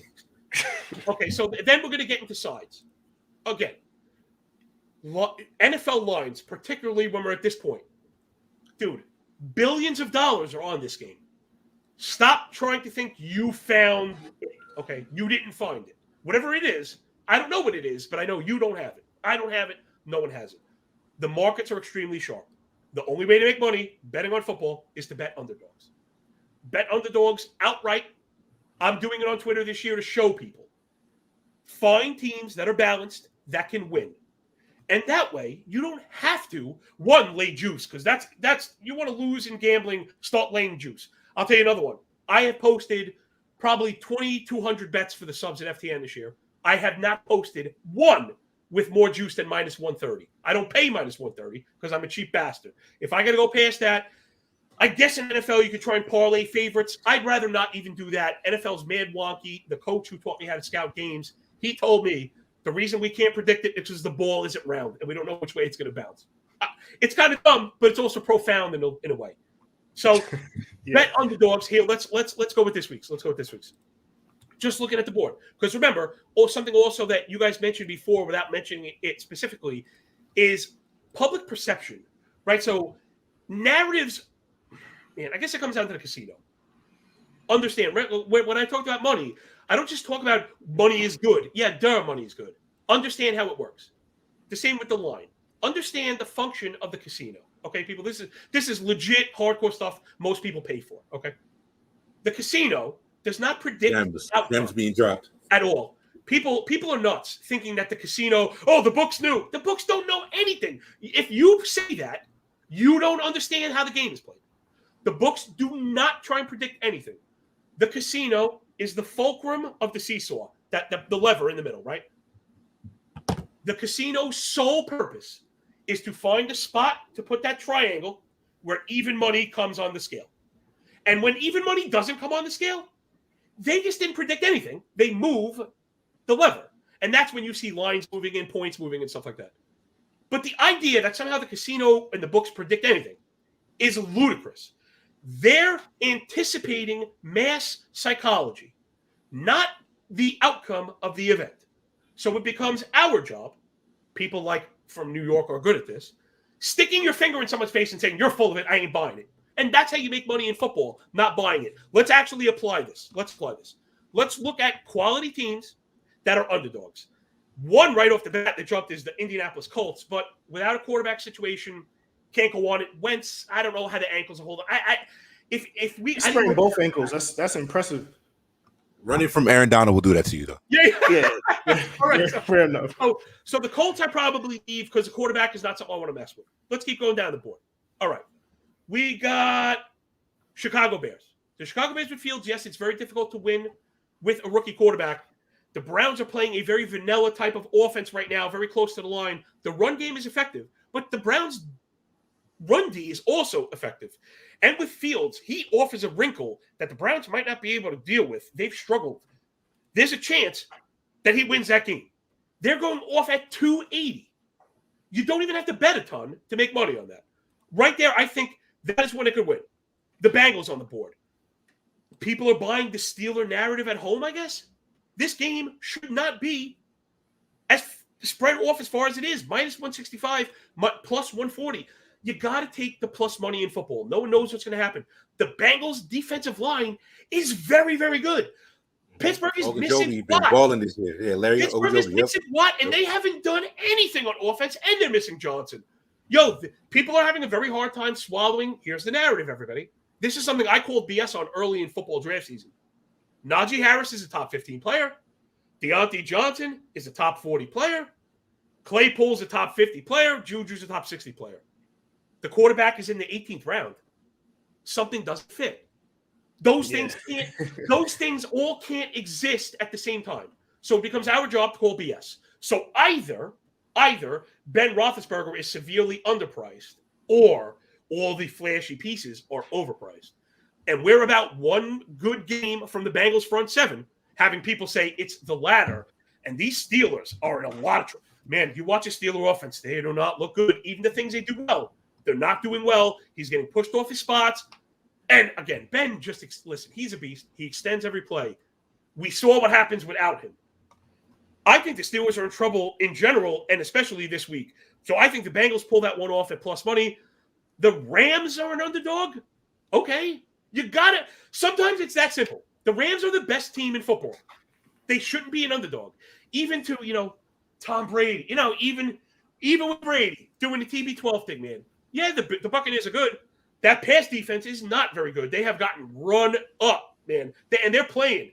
Okay, so then we're going to get into sides. Again, NFL lines, particularly when we're at this point. Dude, billions of dollars are on this game. Stop trying to think you found it. Okay, you didn't find it. Whatever it is, I don't know what it is, but I know you don't have it. I don't have it. No one has it. The markets are extremely sharp. The only way to make money betting on football is to bet underdogs. Bet underdogs outright. I'm doing it on Twitter this year to show people. Find teams that are balanced that can win. And that way, you don't have to, lay juice, because that's you want to lose in gambling, start laying juice. I'll tell you another one. I have posted probably 2,200 bets for the subs at FTN this year. I have not posted one with more juice than minus 130. I don't pay minus 130 because I'm a cheap bastard. If I got to go past that, I guess in NFL you could try and parlay favorites. I'd rather not even do that. NFL's mad wonky. The coach who taught me how to scout games, he told me the reason we can't predict it is because the ball isn't round and we don't know which way it's going to bounce. It's kind of dumb, but it's also profound in a way. So bet underdogs here. Let's go with this week's. Just looking at the board. Because remember, something also that you guys mentioned before without mentioning it specifically is public perception, right? So narratives, man, I guess it comes down to the casino. Understand, right? When I talk about money, I don't just talk about money is good. Yeah, money is good. Understand how it works. The same with the line. Understand the function of the casino. Okay, people, this is legit hardcore stuff most people pay for. Okay, the casino does not predict gems being dropped at all. People are nuts thinking that the casino. The books knew. The books don't know anything. If you say that, you don't understand how the game is played. The books do not try and predict anything. The casino is the fulcrum of the seesaw, the lever in the middle, right? The casino's sole purpose is to find a spot to put that triangle where even money comes on the scale. And when even money doesn't come on the scale, Vegas didn't predict anything. They move the lever. And that's when you see lines moving in, points moving and stuff like that. But the idea that somehow the casino and the books predict anything is ludicrous. They're anticipating mass psychology, not the outcome of the event. So it becomes our job, people like from New York are good at this, sticking your finger in someone's face and saying, you're full of it, I ain't buying it. And that's how you make money in football, not buying it. Let's actually apply this. Let's look at quality teams that are underdogs. One right off the bat that jumped is the Indianapolis Colts, but without a quarterback situation, can't go on it. Wentz, I don't know how the ankles are holding. If we sprained both ankles, that's impressive. Running from Aaron Donald will do that to you, though. Yeah. All right, fair enough. So the Colts I probably leave because the quarterback is not something I want to mess with. Let's keep going down the board. All right. We got Chicago Bears. The Chicago Bears with Fields, yes, it's very difficult to win with a rookie quarterback. The Browns are playing a very vanilla type of offense right now, very close to the line. The run game is effective, but the Browns' run D is also effective. And with Fields, he offers a wrinkle that the Browns might not be able to deal with. They've struggled. There's a chance that he wins that game. They're going off at 280. You don't even have to bet a ton to make money on that. Right there, I think that is when it could win. The Bengals on the board. People are buying the Steeler narrative at home, I guess. This game should not be as spread off as far as it is. Minus 165, plus 140. You got to take the plus money in football. No one knows what's going to happen. The Bengals' defensive line is very, very good. Pittsburgh is missing Watt. Balling this year. Yeah, Larry Pittsburgh is missing Watt, and they haven't done anything on offense, and they're missing Johnson. People are having a very hard time swallowing. Here's the narrative, everybody. This is something I called BS on early in football draft season. Najee Harris is a top 15 player. Deontay Johnson is a top 40 player. Claypool's a top 50 player. Juju's a top 60 player. The quarterback is in the 18th round. Something doesn't fit. Those things all can't exist at the same time. So it becomes our job to call BS. So either Ben Roethlisberger is severely underpriced or all the flashy pieces are overpriced. And we're about one good game from the Bengals front seven, having people say it's the latter. And these Steelers are in a lot of trouble. Man, you watch a Steeler offense, they do not look good. Even the things they do well, they're not doing well. He's getting pushed off his spots. And again, Ben listen, he's a beast. He extends every play. We saw what happens without him. I think the Steelers are in trouble in general, and especially this week. So I think the Bengals pull that one off at plus money. The Rams are an underdog. Okay. You got it. Sometimes it's that simple. The Rams are the best team in football. They shouldn't be an underdog. Even to, Tom Brady. Even with Brady doing the TB12 thing, man. Yeah, the Buccaneers are good. That pass defense is not very good. They have gotten run up, man. And they're playing.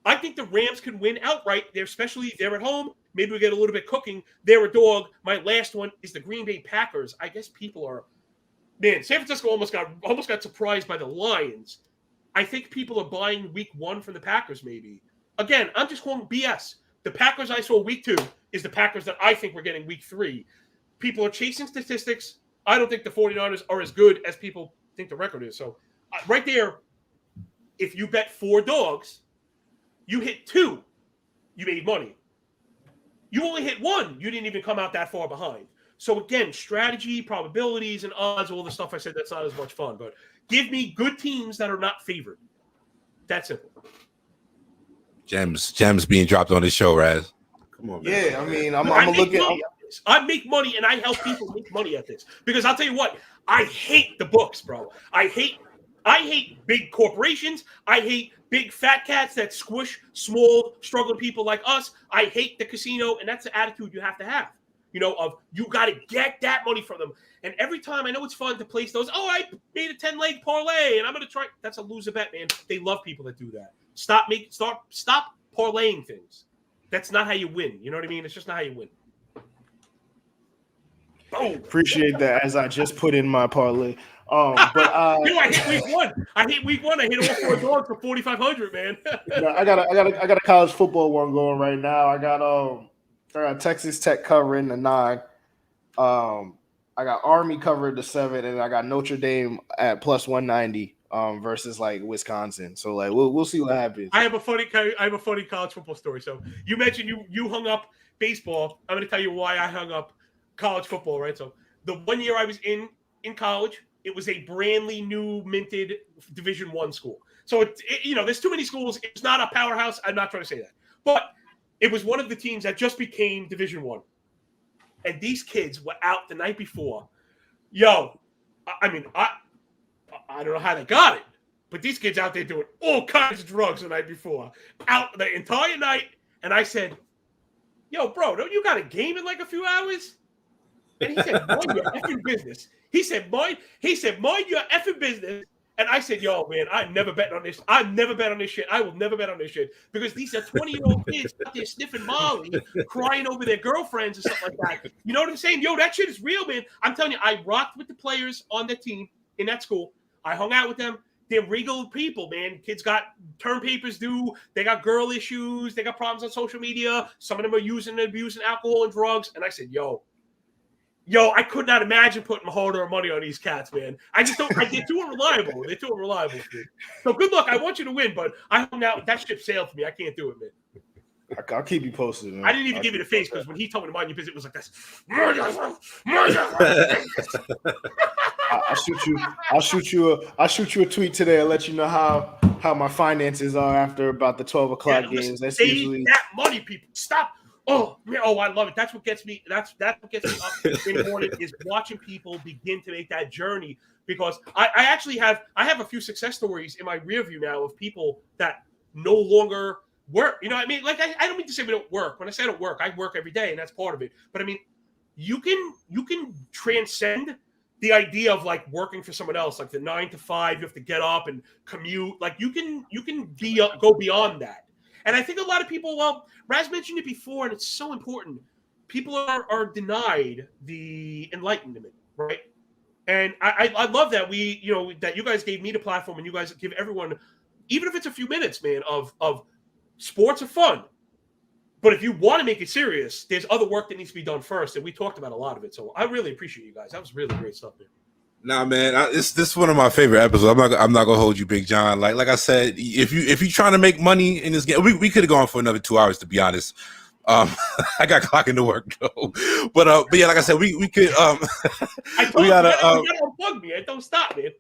I think the Rams can win outright. They're at home. Maybe we get a little bit cooking. They're a dog. My last one is the Green Bay Packers. I guess people are... Man, San Francisco almost got surprised by the Lions. I think people are buying week 1 from the Packers, maybe. Again, I'm just calling BS. The Packers I saw week 2 is the Packers that I think we're getting week 3. People are chasing statistics. I don't think the 49ers are as good as people think the record is. So right there, if you bet 4 dogs, you hit 2, you made money. You only hit 1, you didn't even come out that far behind. So again, strategy, probabilities, and odds, all the stuff I said, that's not as much fun. But give me good teams that are not favored. That's simple. Gems being dropped on this show, Raz. Come on, man. Yeah, I mean, I'm going to look at this. I make money, and I help people make money at this. Because I'll tell you what, I hate the books, bro. I hate big corporations. I hate big fat cats that squish small, struggling people like us. I hate the casino, and that's the attitude you have to have. Of you got to get that money from them. And every time, I know it's fun to place those, I made a 10-leg parlay, and I'm going to try. That's a loser bet, man. They love people that do that. Stop parlaying things. That's not how you win. You know what I mean? It's just not how you win. Boom. Appreciate that, as I just put in my parlay. I hit week 1. I hit all 4 dogs for 4,500, man. I got a college football one going right now. I got Texas Tech covering the 9. I got Army covering the 7, and I got Notre Dame at plus 190 versus like Wisconsin. So like we'll see what happens. I have a funny college football story. So you mentioned you hung up baseball. I'm going to tell you why I hung up college football, right? So the 1 year I was in college, it was a brandly new minted Division I school. So there's too many schools. It's not a powerhouse. I'm not trying to say that, but it was one of the teams that just became Division I, and these kids were out the night before. Yo, I mean, I don't know how they got it, but these kids out there doing all kinds of drugs the night before, out the entire night. And I said, yo, bro, don't you got a game in like a few hours? And he said, mind your effing business. He said, mind your effing business. And I said, yo, man, I never bet on this. I never bet on this shit. I will never bet on this shit. Because these are 20-year-old kids out there sniffing Molly, crying over their girlfriends or something like that. You know what I'm saying? Yo, that shit is real, man. I'm telling you, I rocked with the players on the team in that school. I hung out with them. They're regal people, man. Kids got term papers due. They got girl issues. They got problems on social media. Some of them are using and abusing alcohol and drugs. And I said, yo, I could not imagine putting my hard-earned money on these cats, man. I just don't. They're too unreliable. They're too unreliable, dude. So good luck. I want you to win, but I hung out. That ship sailed for me. I can't do it, man. I'll keep you posted, man. I didn't even give you the face because when he told me to mind your business, it was like this. I'll shoot you a tweet today and let you know how my finances are after about the 12 o'clock games. That's usually that money, people. Stop. Oh, man, I love it. That's what gets me. That's what gets me up in the morning is watching people begin to make that journey. Because I actually have a few success stories in my rear view now of people that no longer work. You know what I mean? Like I don't mean to say we don't work. When I say I don't work, I work every day, and that's part of it. But I mean, you can transcend the idea of like working for someone else, like the 9 to 5. You have to get up and commute. Like you can go beyond that. And I think a lot of people, well, Raz mentioned it before, and it's so important. People are denied the enlightenment, right? And I love that that you guys gave me the platform, and you guys give everyone, even if it's a few minutes, man, of sports are fun. But if you want to make it serious, there's other work that needs to be done first, and we talked about a lot of it. So I really appreciate you guys. That was really great stuff, man. Nah, man, this is one of my favorite episodes. I'm not gonna hold you, Big John. Like I said, if you're trying to make money in this game, we could have gone for another 2 hours, to be honest. I got clocking to work though, but yeah, like I said, we could. We gotta unplug me. Don't stop, man.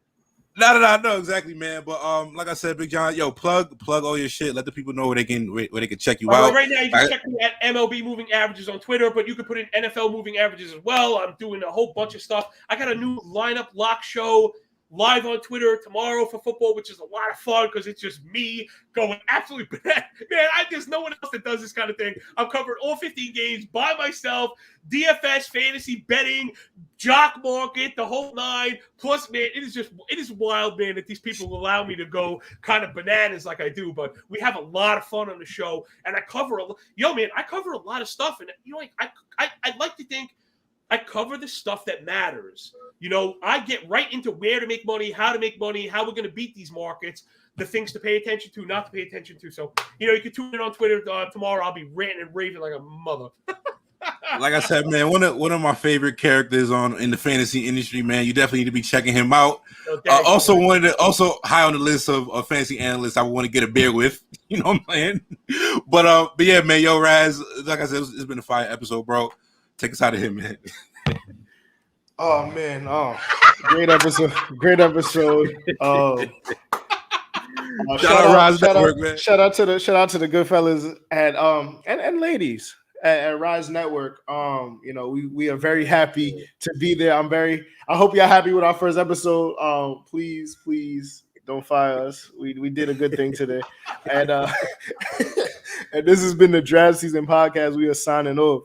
No, exactly, man. But like I said, Big John, yo, plug all your shit. Let the people know where they can check you out. Right now, you can check me at MLB Moving Averages on Twitter, but you can put in NFL Moving Averages as well. I'm doing a whole bunch of stuff. I got a new lineup lock show live on Twitter tomorrow for football, which is a lot of fun because it's just me going absolutely bad. Man, there's no one else that does this kind of thing. I've covered all 15 games by myself, DFS, fantasy, betting, jock market, the whole nine. Plus, man, it is wild, man, that these people allow me to go kind of bananas like I do. But we have a lot of fun on the show, and I cover a lot of stuff. And I like to think I cover the stuff that matters. I get right into where to make money, how to make money, how we're going to beat these markets, the things to pay attention to, not to pay attention to. So, you can tune in on Twitter tomorrow. I'll be ranting and raving like a mother. Like I said, man, one of my favorite characters in the fantasy industry, man. You definitely need to be checking him out. Also high on the list of fantasy analysts I want to get a beer with. You know what I'm saying? But yeah, man, yo, Raz, like I said, it's been a fire episode, bro. Take us out of here, man. Oh man, great episode. Shout out to the good fellas and ladies at Rise Network. We are very happy to be there. I hope y'all happy with our first episode. Please don't fire us. We did a good thing today. And and this has been the Draft Season Podcast. We are signing off.